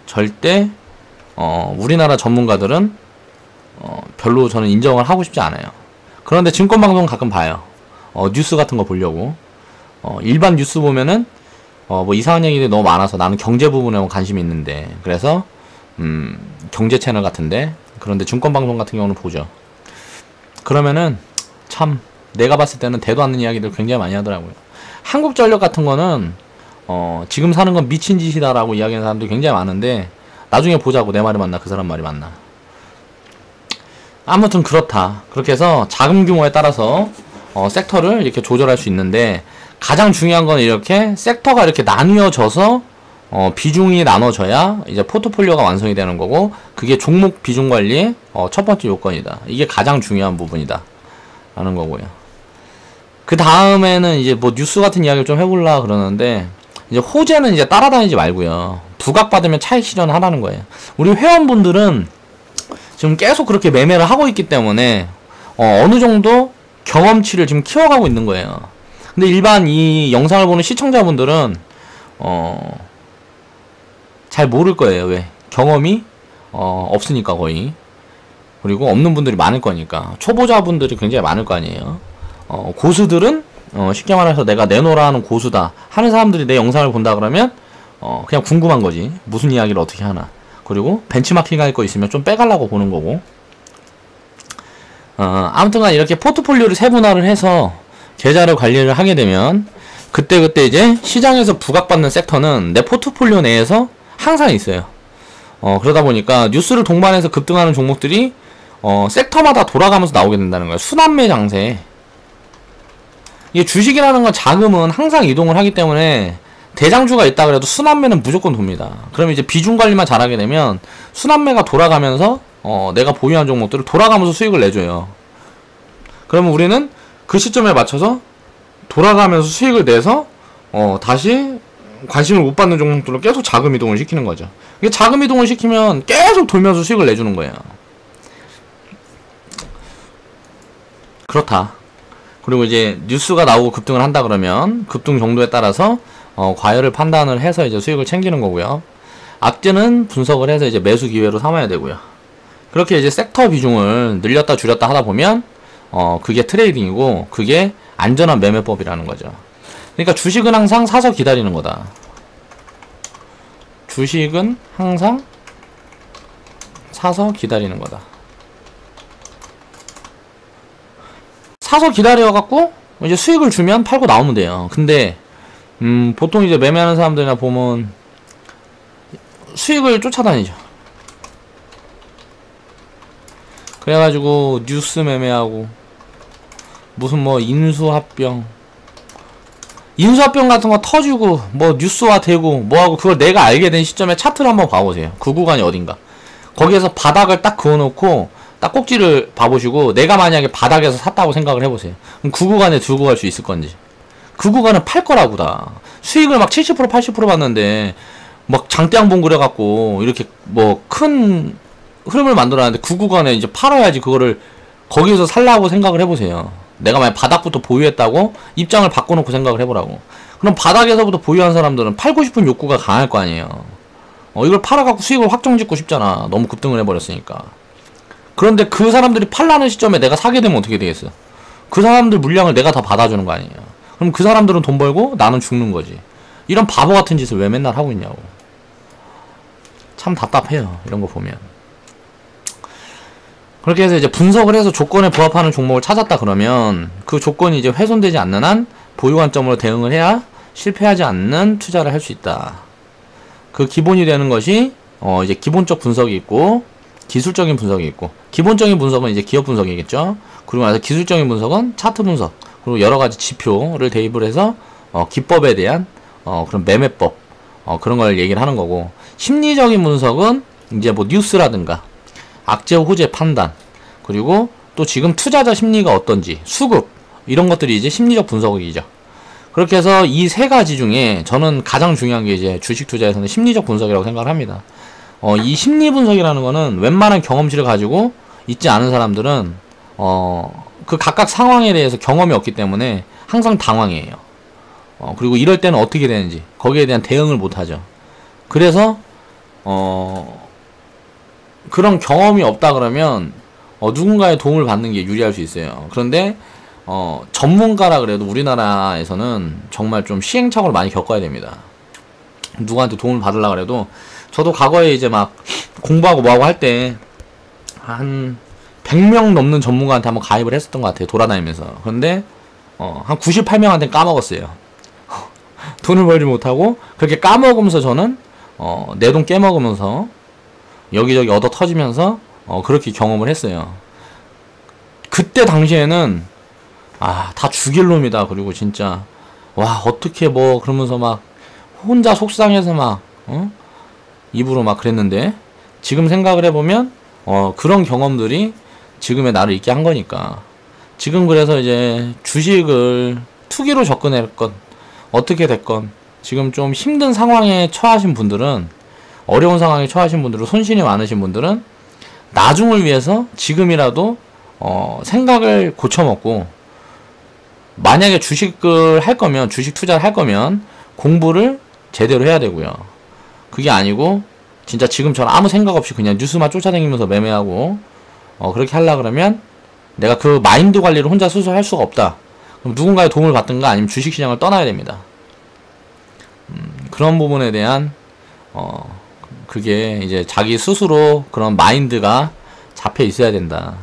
절대 우리나라 전문가들은 별로 저는 인정을 하고 싶지 않아요. 그런데 증권방송 가끔 봐요. 뉴스 같은 거 보려고. 일반 뉴스 보면은 뭐 이상한 얘기들이 너무 많아서 나는 경제 부분에 관심이 있는데, 그래서 경제 채널 같은데, 그런데 증권방송 같은 경우는 보죠. 그러면은 참 내가 봤을 때는 대도 않는 이야기들 굉장히 많이 하더라고요. 한국전력 같은 거는 지금 사는 건 미친 짓이다라고 이야기하는 사람들이 굉장히 많은데, 나중에 보자고. 내 말이 맞나 그 사람 말이 맞나. 아무튼 그렇다. 그렇게 해서 자금 규모에 따라서 섹터를 이렇게 조절할 수 있는데, 가장 중요한 건 이렇게 섹터가 이렇게 나뉘어져서 비중이 나눠져야 이제 포트폴리오가 완성이 되는 거고, 그게 종목 비중 관리의 첫 번째 요건이다. 이게 가장 중요한 부분이다 라는 거고요. 그 다음에는 이제 뭐 뉴스 같은 이야기를 좀 해보려고 그러는데, 이제 호재는 이제 따라다니지 말고요. 부각받으면 차익 실현하라는 거예요. 우리 회원분들은 지금 계속 그렇게 매매를 하고 있기 때문에 어느 정도 경험치를 지금 키워가고 있는 거예요. 근데 일반 이 영상을 보는 시청자분들은 잘 모를 거예요. 왜? 경험이 없으니까 거의. 그리고 없는 분들이 많을 거니까. 초보자분들이 굉장히 많을 거 아니에요. 고수들은 쉽게 말해서 내가 내놓으라 하는 고수다 하는 사람들이 내 영상을 본다 그러면 그냥 궁금한 거지. 무슨 이야기를 어떻게 하나. 그리고 벤치마킹 할 거 있으면 좀 빼가려고 보는 거고. 아무튼간 이렇게 포트폴리오를 세분화를 해서 계좌를 관리를 하게 되면 그때그때 이제 시장에서 부각받는 섹터는 내 포트폴리오 내에서 항상 있어요. 그러다 보니까 뉴스를 동반해서 급등하는 종목들이 섹터마다 돌아가면서 나오게 된다는 거예요. 순환매 장세. 이게 주식이라는 건 자금은 항상 이동을 하기 때문에 대장주가 있다 그래도 순환매는 무조건 돕니다. 그럼 이제 비중 관리만 잘하게 되면 순환매가 돌아가면서 내가 보유한 종목들을 돌아가면서 수익을 내줘요. 그러면 우리는 그 시점에 맞춰서 돌아가면서 수익을 내서 다시 관심을 못 받는 종목들로 계속 자금 이동을 시키는 거죠. 이게 자금 이동을 시키면 계속 돌면서 수익을 내주는 거예요. 그렇다. 그리고 이제 뉴스가 나오고 급등을 한다 그러면 급등 정도에 따라서 과열을 판단을 해서 이제 수익을 챙기는 거고요. 악재는 분석을 해서 이제 매수 기회로 삼아야 되고요. 그렇게 이제 섹터 비중을 늘렸다 줄였다 하다 보면 그게 트레이딩이고, 그게 안전한 매매법이라는 거죠. 그러니까 주식은 항상 사서 기다리는 거다. 주식은 항상 사서 기다리는 거다. 사서 기다려갖고 이제 수익을 주면 팔고 나오면 돼요. 근데 보통 이제 매매하는 사람들이나 보면 수익을 쫓아다니죠. 그래가지고 뉴스 매매하고 무슨 뭐 인수합병 같은 거 터지고 뭐 뉴스화 되고 뭐하고, 그걸 내가 알게 된 시점에 차트를 한번 봐보세요. 그 구간이 어딘가. 거기에서 바닥을 딱 그어놓고 딱 꼭지를 봐보시고, 내가 만약에 바닥에서 샀다고 생각을 해보세요. 그럼 그 구간에 들고 갈 수 있을 건지. 그 구간은 팔 거라고 다. 수익을 막 70% 80% 봤는데 막 장대양봉 그려갖고 이렇게 뭐 큰 흐름을 만들어놨는데, 그 구간에 이제 팔아야지 그거를 거기서 살라고 생각을 해보세요. 내가 만약 바닥부터 보유했다고 입장을 바꿔놓고 생각을 해보라고. 그럼 바닥에서부터 보유한 사람들은 팔고 싶은 욕구가 강할 거 아니에요. 이걸 팔아갖고 수익을 확정짓고 싶잖아. 너무 급등을 해버렸으니까. 그런데 그 사람들이 팔라는 시점에 내가 사게 되면 어떻게 되겠어? 그 사람들 물량을 내가 다 받아주는 거 아니에요. 그럼 그 사람들은 돈 벌고 나는 죽는 거지. 이런 바보 같은 짓을 왜 맨날 하고 있냐고. 참 답답해요, 이런 거 보면. 그렇게 해서 이제 분석을 해서 조건에 부합하는 종목을 찾았다 그러면, 그 조건이 이제 훼손되지 않는 한 보유 관점으로 대응을 해야 실패하지 않는 투자를 할 수 있다. 그 기본이 되는 것이 이제 기본적 분석이 있고 기술적인 분석이 있고, 기본적인 분석은 이제 기업 분석이겠죠. 그리고 나서 기술적인 분석은 차트 분석, 그리고 여러 가지 지표를 대입을 해서 기법에 대한 그런 매매법, 그런 걸 얘기를 하는 거고, 심리적인 분석은 이제 뭐 뉴스라든가 악재 호재 판단, 그리고 또 지금 투자자 심리가 어떤지, 수급, 이런 것들이 이제 심리적 분석이죠. 그렇게 해서 이 세 가지 중에 저는 가장 중요한 게 이제 주식 투자에서는 심리적 분석이라고 생각을 합니다. 이 심리 분석이라는 거는 웬만한 경험치를 가지고 있지 않은 사람들은 그 각각 상황에 대해서 경험이 없기 때문에 항상 당황해요. 그리고 이럴 때는 어떻게 되는지 거기에 대한 대응을 못하죠. 그래서 그런 경험이 없다 그러면 누군가의 도움을 받는 게 유리할 수 있어요. 그런데 전문가라 그래도 우리나라에서는 정말 좀 시행착오를 많이 겪어야 됩니다. 누구한테 도움을 받으려고 그래도, 저도 과거에 이제 막 공부하고 뭐하고 할 때 한 100명 넘는 전문가한테 한번 가입을 했었던 것 같아요, 돌아다니면서. 그런데 한 98명한테는 까먹었어요. 돈을 벌지 못하고 그렇게 까먹으면서 저는 내 돈 깨먹으면서 여기저기 얻어 터지면서 그렇게 경험을 했어요. 그때 당시에는 다 죽일 놈이다. 그리고 진짜 와 어떻게 뭐 그러면서 막 혼자 속상해서 막 입으로 막 그랬는데, 지금 생각을 해보면 그런 경험들이 지금의 나를 있게 한 거니까. 지금 그래서 이제 주식을 투기로 접근했건 어떻게 됐건 지금 좀 힘든 상황에 처하신 분들은, 어려운 상황에 처하신 분들은, 손실이 많으신 분들은 나중을 위해서 지금이라도 생각을 고쳐먹고, 만약에 주식을 할 거면, 주식 투자를 할 거면 공부를 제대로 해야 되고요. 그게 아니고 진짜 지금처럼 아무 생각 없이 그냥 뉴스만 쫓아다니면서 매매하고 그렇게 하려고 그러면 내가 그 마인드 관리를 혼자 스스로 할 수가 없다. 그럼 누군가의 도움을 받든가 아니면 주식시장을 떠나야 됩니다. 그런 부분에 대한 그게 이제 자기 스스로 그런 마인드가 잡혀 있어야 된다.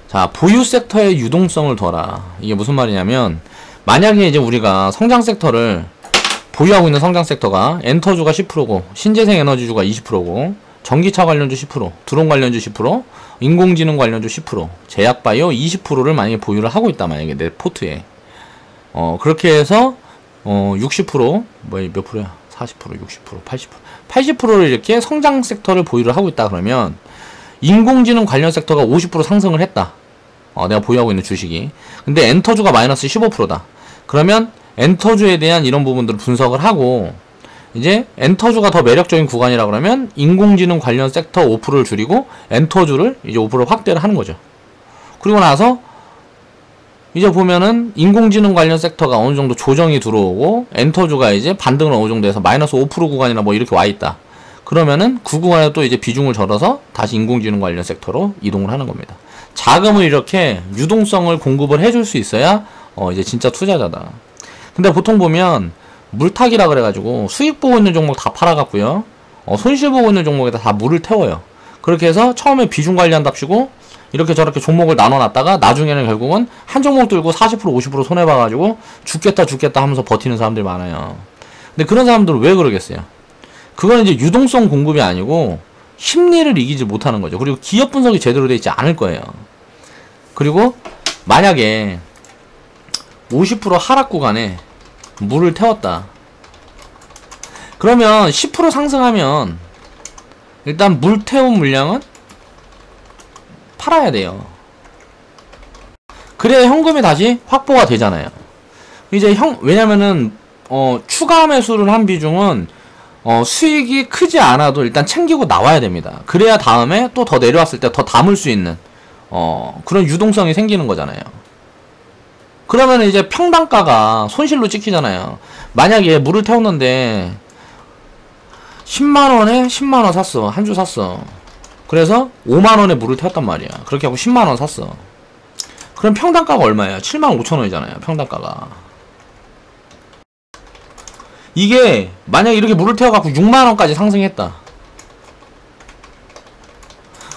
자, 보유 섹터의 유동성을 둬라. 이게 무슨 말이냐면, 만약에 이제 우리가 성장 섹터를 보유하고 있는 성장 섹터가 엔터주가 10%고 신재생 에너지주가 20%고 전기차 관련주 10%, 드론 관련주 10%, 인공지능 관련주 10%, 제약바이오 20%를 만약에 보유를 하고 있다. 만약에 내 포트에 그렇게 해서 60%, 뭐 몇 프로야? 40%, 60%, 80%, 80%를 이렇게 성장 섹터를 보유를 하고 있다. 그러면 인공지능 관련 섹터가 50% 상승을 했다. 내가 보유하고 있는 주식이. 근데 엔터주가 마이너스 15%다. 그러면 엔터주에 대한 이런 부분들을 분석을 하고, 이제 엔터주가 더 매력적인 구간이라 그러면 인공지능 관련 섹터 5%를 줄이고 엔터주를 이제 5% 확대를 하는 거죠. 그리고 나서 이제 보면은 인공지능 관련 섹터가 어느 정도 조정이 들어오고 엔터주가 이제 반등을 어느 정도 해서 마이너스 5% 구간이나 뭐 이렇게 와 있다. 그러면은 그 구간에 또 이제 비중을 절어서 다시 인공지능 관련 섹터로 이동을 하는 겁니다. 자금을 이렇게 유동성을 공급을 해줄 수 있어야 이제 진짜 투자자다. 근데 보통 보면 물타기라 그래가지고 수익 보고 있는 종목 다 팔아갖고요, 손실 보고 있는 종목에다 다 물을 태워요. 그렇게 해서 처음에 비중 관리한답시고 이렇게 저렇게 종목을 나눠놨다가 나중에는 결국은 한 종목 들고 40% 50% 손해봐가지고 죽겠다 하면서 버티는 사람들이 많아요. 근데 그런 사람들은 왜 그러겠어요? 그건 이제 유동성 공급이 아니고 심리를 이기지 못하는 거죠. 그리고 기업 분석이 제대로 되어 있지 않을 거예요. 그리고 만약에 50% 하락 구간에 물을 태웠다. 그러면 10% 상승하면 일단 물 태운 물량은 팔아야 돼요. 그래야 현금이 다시 확보가 되잖아요. 이제 왜냐면은 추가 매수를 한 비중은 수익이 크지 않아도 일단 챙기고 나와야 됩니다. 그래야 다음에 또 더 내려왔을 때 더 담을 수 있는 그런 유동성이 생기는 거잖아요. 그러면 이제 평단가가 손실로 찍히잖아요. 만약에 물을 태웠는데 10만원에 10만원 샀어. 한 주 샀어. 그래서 5만원에 물을 태웠단 말이야. 그렇게 하고 10만원 샀어. 그럼 평단가가 얼마예요? 75,000원이잖아요. 평단가가. 이게 만약에 이렇게 물을 태워갖고 6만원까지 상승했다.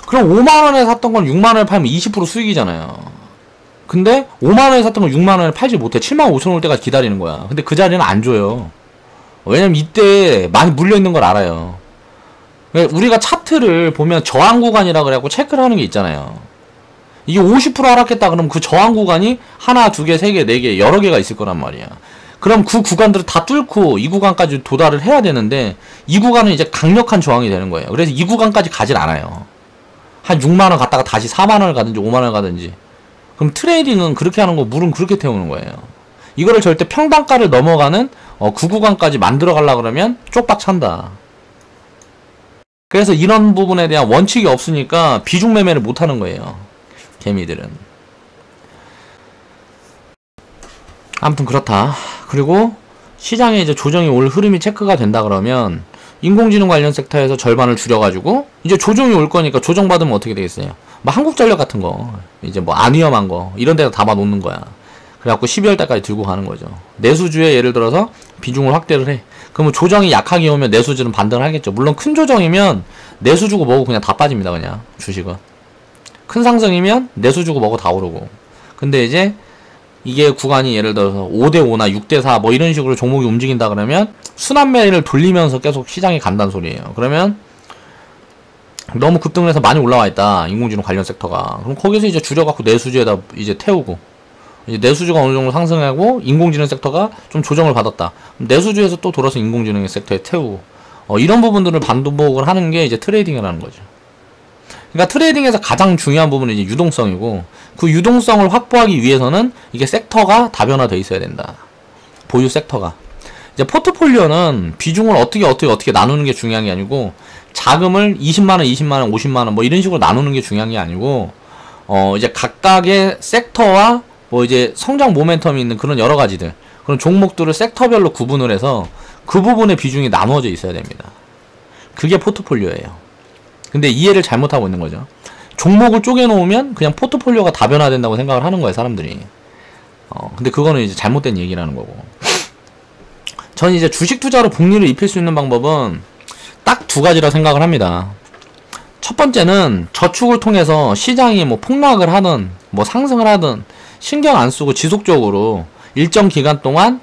그럼 5만원에 샀던 건 6만원에 팔면 20% 수익이잖아요. 근데 5만원에 샀던 건 6만원에 팔지 못해. 75,000원 올 때까지 기다리는 거야. 근데 그 자리는 안 줘요. 왜냐면 이때 많이 물려있는 걸 알아요. 우리가 차트를 보면 저항 구간이라 그래갖고 체크를 하는 게 있잖아요. 이게 50% 하락했다 그러면 그 저항 구간이 하나, 두 개, 세 개, 네 개, 여러 개가 있을 거란 말이야. 그럼 그 구간들을 다 뚫고 이 구간까지 도달을 해야 되는데 이 구간은 이제 강력한 저항이 되는 거예요. 그래서 이 구간까지 가질 않아요. 한 6만원 갔다가 다시 4만원을 가든지 5만원을 가든지. 그럼 트레이딩은 그렇게 하는 거, 물은 그렇게 태우는 거예요. 이거를 절대 평단가를 넘어가는 그 구간까지 만들어 가려고 그러면 쪽박 찬다. 그래서 이런 부분에 대한 원칙이 없으니까 비중 매매를 못 하는 거예요. 개미들은. 아무튼 그렇다. 그리고 시장에 이제 조정이 올 흐름이 체크가 된다 그러면 인공지능 관련 섹터에서 절반을 줄여가지고 이제 조정이 올 거니까 조정받으면 어떻게 되겠어요? 뭐 한국전력 같은 거, 이제 뭐 안 위험한 거 이런 데다 담아 놓는 거야. 그래갖고 12월 달까지 들고 가는 거죠. 내수주에 예를 들어서 비중을 확대를 해. 그러면 조정이 약하게 오면 내수주는 반등을 하겠죠. 물론 큰 조정이면 내수주고 뭐고 그냥 다 빠집니다. 그냥 주식은. 큰 상승이면 내수주고 뭐고 다 오르고. 근데 이제 이게 구간이 예를 들어서 5대5나 6대4 뭐 이런 식으로 종목이 움직인다 그러면 순환매를 돌리면서 계속 시장이 간다는 소리예요. 그러면 너무 급등을 해서 많이 올라와 있다. 인공지능 관련 섹터가. 그럼 거기서 이제 줄여갖고 내수주에다 이제 태우고, 이제 내수주가 어느 정도 상승하고 인공지능 섹터가 좀 조정을 받았다. 내수주에서 또 돌아서 인공지능 섹터에 태우고, 이런 부분들을 반복을 하는 게 이제 트레이딩을 하는 거죠. 그러니까 트레이딩에서 가장 중요한 부분은 이제 유동성이고, 그 유동성을 확보하기 위해서는 이게 섹터가 다변화되어 있어야 된다. 보유 섹터가. 이제 포트폴리오는 비중을 어떻게 나누는 게 중요한 게 아니고, 자금을 20만원, 20만원, 50만원 뭐 이런 식으로 나누는 게 중요한 게 아니고, 이제 각각의 섹터와 뭐 이제 성장 모멘텀이 있는 그런 여러 가지들, 그런 종목들을 섹터별로 구분을 해서 그 부분의 비중이 나누어져 있어야 됩니다. 그게 포트폴리오예요. 근데 이해를 잘못하고 있는 거죠. 종목을 쪼개놓으면 그냥 포트폴리오가 다변화된다고 생각을 하는 거예요, 사람들이. 근데 그거는 이제 잘못된 얘기라는 거고. 전 이제 주식 투자로 복리를 입힐 수 있는 방법은 딱 두 가지라 생각을 합니다. 첫 번째는 저축을 통해서 시장이 뭐 폭락을 하든 뭐 상승을 하든 신경 안 쓰고 지속적으로 일정 기간 동안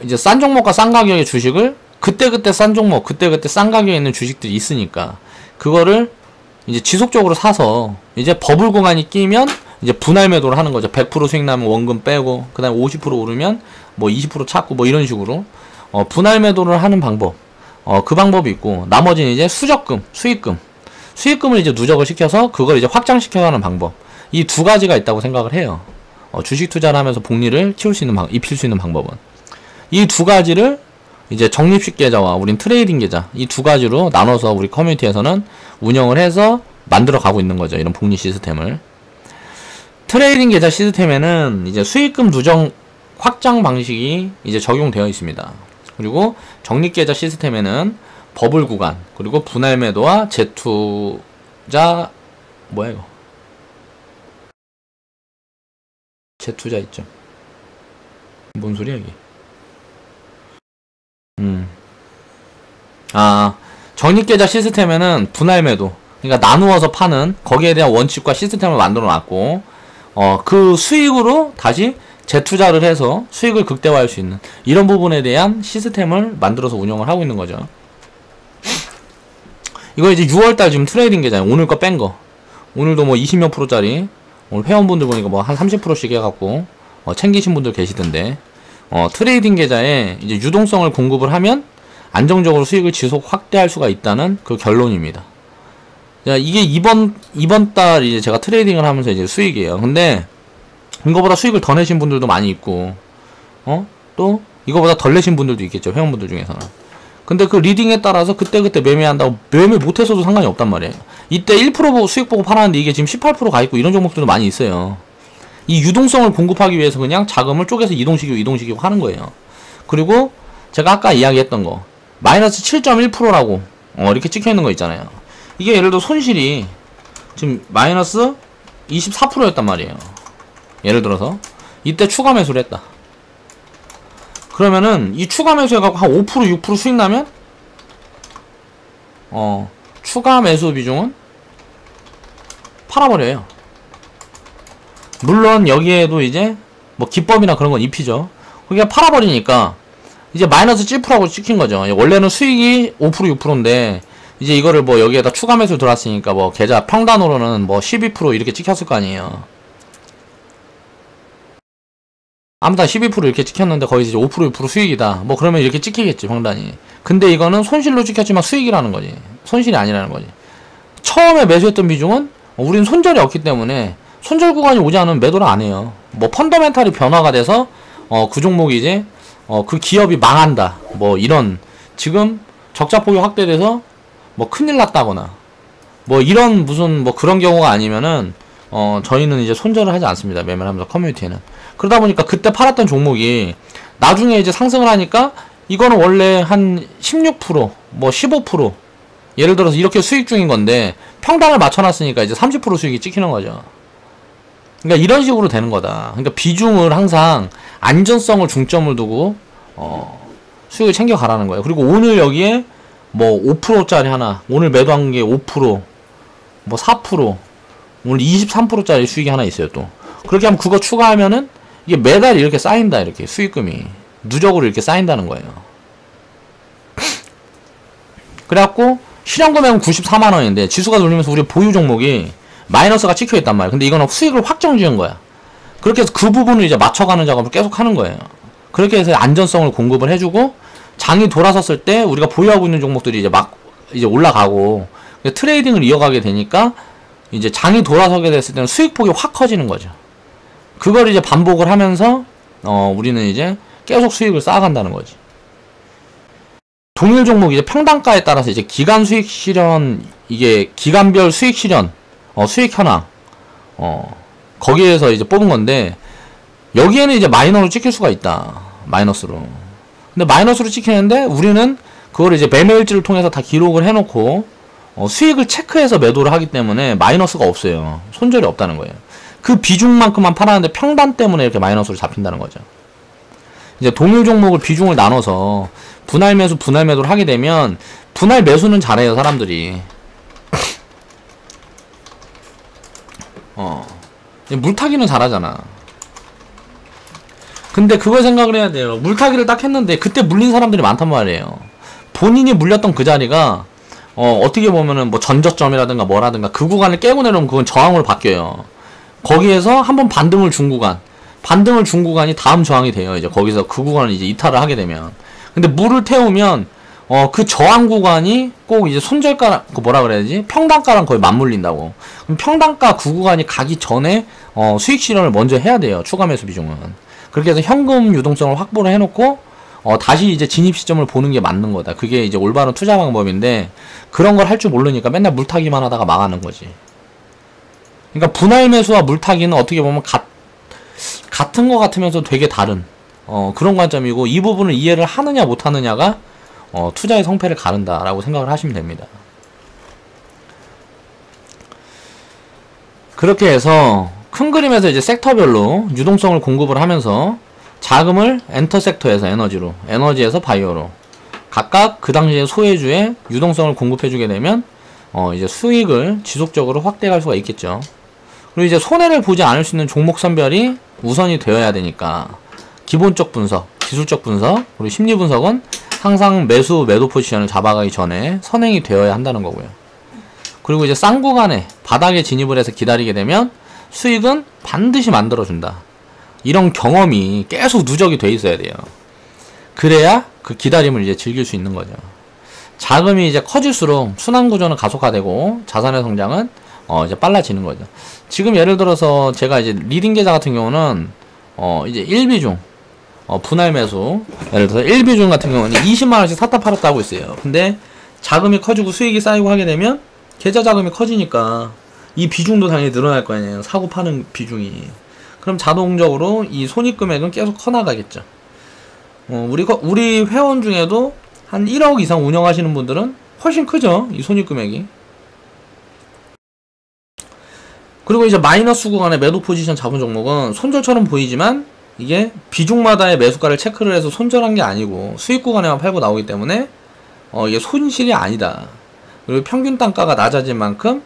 이제 싼 종목과 싼 가격의 주식을 그때그때 싼 종목, 그때그때 싼 가격에 있는 주식들이 있으니까 그거를 이제 지속적으로 사서 이제 버블 공간이 끼면 이제 분할 매도를 하는 거죠. 100% 수익 나면 원금 빼고, 그 다음에 50% 오르면 뭐 20% 찾고 뭐 이런 식으로 분할 매도를 하는 방법. 그 방법이 있고, 나머지는 이제 수적금, 수익금을 이제 누적을 시켜서 그걸 이제 확장시켜가는 방법. 이 두 가지가 있다고 생각을 해요. 주식 투자를 하면서 복리를 키울 수 있는 입힐 수 있는 방법은. 이 두 가지를 이제 적립식 계좌와 우린 트레이딩 계좌, 이 두 가지로 나눠서 우리 커뮤니티에서는 운영을 해서 만들어 가고 있는 거죠. 이런 복리 시스템을. 트레이딩 계좌 시스템에는 이제 수익금 누적 확장 방식이 이제 적용되어 있습니다. 그리고 적립 계좌 시스템에는 버블 구간, 그리고 분할 매도와 재투자, 뭐야 이거? 재투자 있죠. 뭔 소리야 이게? 적립 계좌 시스템에는 분할 매도, 그러니까 나누어서 파는 거기에 대한 원칙과 시스템을 만들어 놨고 그 수익으로 다시 재투자를 해서 수익을 극대화할 수 있는 이런 부분에 대한 시스템을 만들어서 운영을 하고 있는 거죠. 이거 이제 6월달 지금 트레이딩 계좌예요. 오늘 거 뺀 거. 오늘도 뭐 20몇 프로짜리 오늘 회원분들 보니까 뭐 한 30%씩 해갖고 챙기신 분들 계시던데 트레이딩 계좌에 이제 유동성을 공급을 하면 안정적으로 수익을 지속 확대할 수가 있다는 그 결론입니다. 자, 이게 이번 달 이제 제가 트레이딩을 하면서 이제 수익이에요. 근데 이거보다 수익을 더 내신 분들도 많이 있고 또 이거보다 덜 내신 분들도 있겠죠. 회원분들 중에서는. 근데 그 리딩에 따라서 그때그때 매매한다고 매매 못해서도 상관이 없단 말이에요. 이때 1% 보고 수익 보고 팔았는데 이게 지금 18% 가있고 이런 종목들도 많이 있어요. 이 유동성을 공급하기 위해서 그냥 자금을 쪼개서 이동시키고 하는 거예요. 그리고 제가 아까 이야기했던 거 마이너스 7.1%라고 이렇게 찍혀있는 거 있잖아요. 이게 예를 들어 손실이 지금 마이너스 24%였단 말이에요. 예를 들어서 이때 추가 매수를 했다. 그러면은 이 추가 매수 해갖고 한 5% 6% 수익 나면 추가 매수 비중은 팔아버려요. 물론 여기에도 이제 뭐 기법이나 그런 건 입히죠. 그게 팔아버리니까 이제 마이너스 7%라고 찍힌 거죠. 원래는 수익이 5% 6%인데 이제 이거를 뭐 여기에다 추가 매수 들어왔으니까 뭐 계좌 평단으로는 뭐 12% 이렇게 찍혔을 거 아니에요. 아무튼 12% 이렇게 찍혔는데 거기서 이제 5% 6% 수익이다. 뭐 그러면 이렇게 찍히겠지 평단이. 근데 이거는 손실로 찍혔지만 수익이라는 거지. 손실이 아니라는 거지. 처음에 매수했던 비중은 우린 손절이 없기 때문에 손절 구간이 오지 않으면 매도를 안 해요. 뭐 펀더멘탈이 변화가 돼서 그 종목이 이제 그 기업이 망한다. 뭐 이런 지금 적자폭이 확대돼서 뭐 큰일 났다거나 뭐 이런 무슨 뭐 그런 경우가 아니면은 저희는 이제 손절을 하지 않습니다. 매매를 하면서 커뮤니티에는. 그러다 보니까 그때 팔았던 종목이 나중에 이제 상승을 하니까 이거는 원래 한 16%, 뭐 15% 예를 들어서 이렇게 수익 중인 건데 평단을 맞춰놨으니까 이제 30% 수익이 찍히는 거죠. 그러니까 이런 식으로 되는 거다. 그러니까 비중을 항상 안전성을 중점을 두고 수익을 챙겨가라는 거예요. 그리고 오늘 여기에 뭐 5%짜리 하나, 오늘 매도한 게 5%, 뭐 4%, 오늘 23%짜리 수익이 하나 있어요. 또 그렇게 하면 그거 추가하면은 이게 매달 이렇게 쌓인다. 이렇게 수익금이 누적으로 이렇게 쌓인다는 거예요. 그래갖고 실현금액은 94만원인데 지수가 돌리면서 우리 보유 종목이 마이너스가 찍혀있단 말이에요. 근데 이거는 수익을 확정 지은 거야. 그렇게 해서 그 부분을 이제 맞춰가는 작업을 계속 하는 거예요. 그렇게 해서 안전성을 공급을 해주고 장이 돌아섰을 때 우리가 보유하고 있는 종목들이 이제 막 이제 올라가고 트레이딩을 이어가게 되니까 이제 장이 돌아서게 됐을 때는 수익폭이 확 커지는 거죠. 그걸 이제 반복을 하면서 우리는 이제 계속 수익을 쌓아간다는 거지. 동일 종목 이제 평단가에 따라서 이제 기간 수익 실현, 이게 기간별 수익 실현, 수익 현황, 거기에서 이제 뽑은 건데, 여기에는 이제 마이너로 찍힐 수가 있다. 마이너스로. 근데 마이너스로 찍히는데, 우리는 그걸 이제 매매일지를 통해서 다 기록을 해놓고, 수익을 체크해서 매도를 하기 때문에 마이너스가 없어요. 손절이 없다는 거예요. 그 비중만큼만 팔았는데 평단 때문에 이렇게 마이너스로 잡힌다는 거죠. 이제 동일 종목을 비중을 나눠서 분할 매수, 분할 매도를 하게 되면 분할 매수는 잘해요, 사람들이. 물타기는 잘하잖아. 근데 그걸 생각을 해야 돼요. 물타기를 딱 했는데 그때 물린 사람들이 많단 말이에요. 본인이 물렸던 그 자리가 어떻게 보면은 뭐 전저점이라든가 뭐라든가 그 구간을 깨고 내려오면 그건 저항으로 바뀌어요. 거기에서 한번 반등을 준 구간이 다음 저항이 돼요. 이제 거기서 그 구간을 이제 이탈을 하게 되면. 근데 물을 태우면 그 저항 구간이 꼭 이제 손절가랑 그 뭐라 그래야지? 평단가랑 거의 맞물린다고. 그럼 평단가 그 구간이 가기 전에 수익 실현을 먼저 해야 돼요. 추가 매수 비중은. 그렇게 해서 현금 유동성을 확보를 해놓고 다시 이제 진입 시점을 보는 게 맞는 거다. 그게 이제 올바른 투자 방법인데 그런 걸 할 줄 모르니까 맨날 물타기만 하다가 망하는 거지. 그러니까 분할 매수와 물타기는 어떻게 보면 같은 것 같으면서 되게 다른 그런 관점이고, 이 부분을 이해를 하느냐 못하느냐가 투자의 성패를 가른다라고 생각을 하시면 됩니다. 그렇게 해서 큰 그림에서 이제 섹터별로 유동성을 공급을 하면서 자금을 엔터 섹터에서 에너지에서 바이오로 각각 그 당시에 소외주에 유동성을 공급해주게 되면 이제 수익을 지속적으로 확대할 수가 있겠죠. 그리고 이제 손해를 보지 않을 수 있는 종목 선별이 우선이 되어야 되니까 기본적 분석, 기술적 분석, 그리고 심리 분석은 항상 매수, 매도 포지션을 잡아가기 전에 선행이 되어야 한다는 거고요. 그리고 이제 싼 구간에 바닥에 진입을 해서 기다리게 되면 수익은 반드시 만들어준다. 이런 경험이 계속 누적이 돼 있어야 돼요. 그래야 그 기다림을 이제 즐길 수 있는 거죠. 자금이 이제 커질수록 순환 구조는 가속화되고 자산의 성장은 이제 빨라지는 거죠. 지금 예를 들어서 제가 이제 리딩 계좌 같은 경우는 이제 1비중 분할 매수, 예를 들어서 1비중 같은 경우는 20만원씩 샀다 팔았다 하고 있어요. 근데 자금이 커지고 수익이 쌓이고 하게 되면 계좌 자금이 커지니까 이 비중도 당연히 늘어날 거 아니에요. 사고 파는 비중이. 그럼 자동적으로 이 손익 금액은 계속 커나가겠죠. 우리 회원 중에도 한 1억 이상 운영하시는 분들은 훨씬 크죠, 이 손익 금액이. 그리고 이제 마이너스 구간에 매도 포지션 잡은 종목은 손절처럼 보이지만 이게 비중마다의 매수가를 체크를 해서 손절한 게 아니고 수익 구간에만 팔고 나오기 때문에 이게 손실이 아니다. 그리고 평균 단가가 낮아진 만큼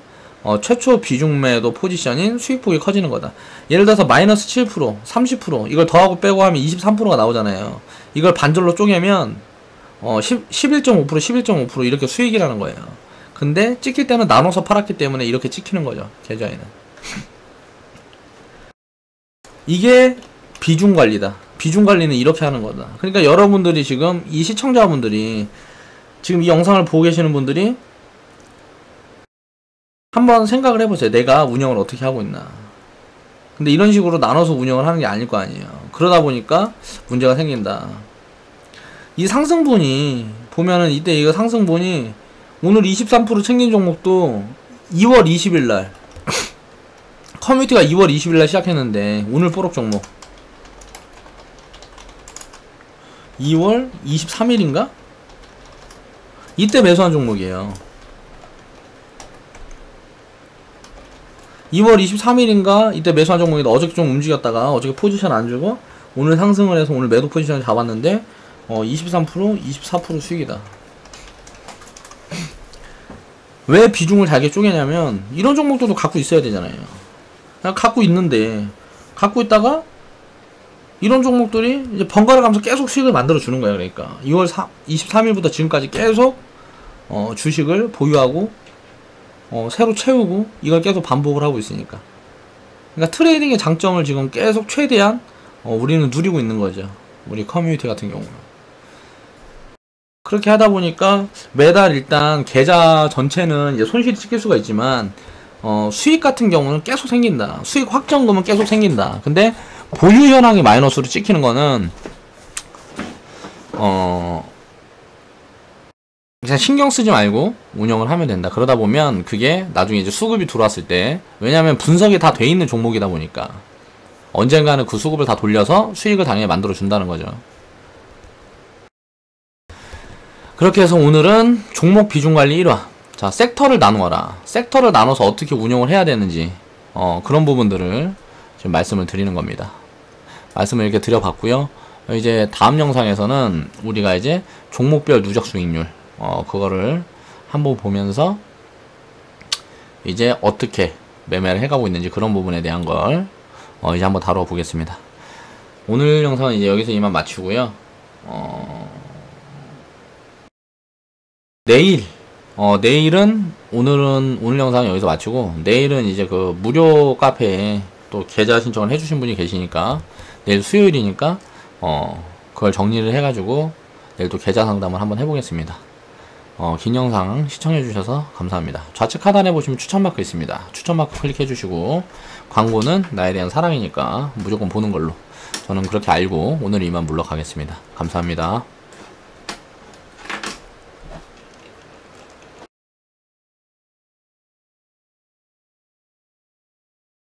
최초 비중 매도 포지션인 수익폭이 커지는 거다. 예를 들어서 마이너스 7%, 30% 이걸 더하고 빼고 하면 23%가 나오잖아요. 이걸 반절로 쪼개면 11.5%, 11.5% 이렇게 수익이라는 거예요. 근데 찍힐 때는 나눠서 팔았기 때문에 이렇게 찍히는 거죠, 계좌에는. 이게 비중 관리다. 비중 관리는 이렇게 하는 거다. 그러니까 여러분들이 지금 이 시청자분들이 지금 이 영상을 보고 계시는 분들이 한번 생각을 해보세요. 내가 운영을 어떻게 하고 있나. 근데 이런 식으로 나눠서 운영을 하는 게 아닐 거 아니에요. 그러다 보니까 문제가 생긴다. 이 상승분이 보면은 이때 이거 상승분이 오늘 23% 챙긴 종목도 2월 20일날 커뮤니티가 2월 20일날 시작했는데 오늘 뽀록 종목 2월 23일인가? 이때 매수한 종목이에요. 2월 23일인가 이때 매수한 종목인데 어저께 좀 움직였다가 어저께 포지션 안 주고 오늘 상승을 해서 오늘 매도 포지션을 잡았는데 23%, 24% 수익이다. 왜 비중을 잘게 쪼개냐면 이런 종목들도 갖고 있어야 되잖아요. 그냥 갖고 있는데 갖고 있다가 이런 종목들이 이제 번갈아 가면서 계속 수익을 만들어 주는 거예요. 그러니까 2월 23일부터 지금까지 계속 주식을 보유하고 새로 채우고 이걸 계속 반복을 하고 있으니까. 그러니까 트레이딩의 장점을 지금 계속 최대한 우리는 누리고 있는 거죠. 우리 커뮤니티 같은 경우는. 그렇게 하다 보니까 매달 일단 계좌 전체는 이제 손실이 찍힐 수가 있지만 수익 같은 경우는 계속 생긴다. 수익 확정금은 계속 생긴다. 근데 보유 현황이 마이너스로 찍히는 거는 그냥 신경 쓰지 말고 운영을 하면 된다. 그러다 보면 그게 나중에 이제 수급이 들어왔을 때, 왜냐면 분석이 다 돼 있는 종목이다 보니까 언젠가는 그 수급을 다 돌려서 수익을 당연히 만들어 준다는 거죠. 그렇게 해서 오늘은 종목 비중 관리 1화. 자, 섹터를 나누어라. 섹터를 나눠서 어떻게 운용을 해야 되는지 그런 부분들을 지금 말씀을 드리는 겁니다. 말씀을 이렇게 드려봤고요. 이제 다음 영상에서는 우리가 이제 종목별 누적 수익률 그거를 한번 보면서 이제 어떻게 매매를 해가고 있는지 그런 부분에 대한 걸 이제 한번 다뤄 보겠습니다. 오늘 영상은 이제 여기서 이만 마치고요. 내일은 오늘 영상은 여기서 마치고 내일은 이제 그 무료 카페에 또 계좌 신청을 해주신 분이 계시니까 내일 수요일이니까 그걸 정리를 해가지고 내일 또 계좌 상담을 한번 해보겠습니다. 긴 영상 시청해주셔서 감사합니다. 좌측 하단에 보시면 추천마크 있습니다. 추천마크 클릭해주시고 광고는 나에 대한 사랑이니까 무조건 보는 걸로 저는 그렇게 알고 오늘 이만 물러가겠습니다. 감사합니다.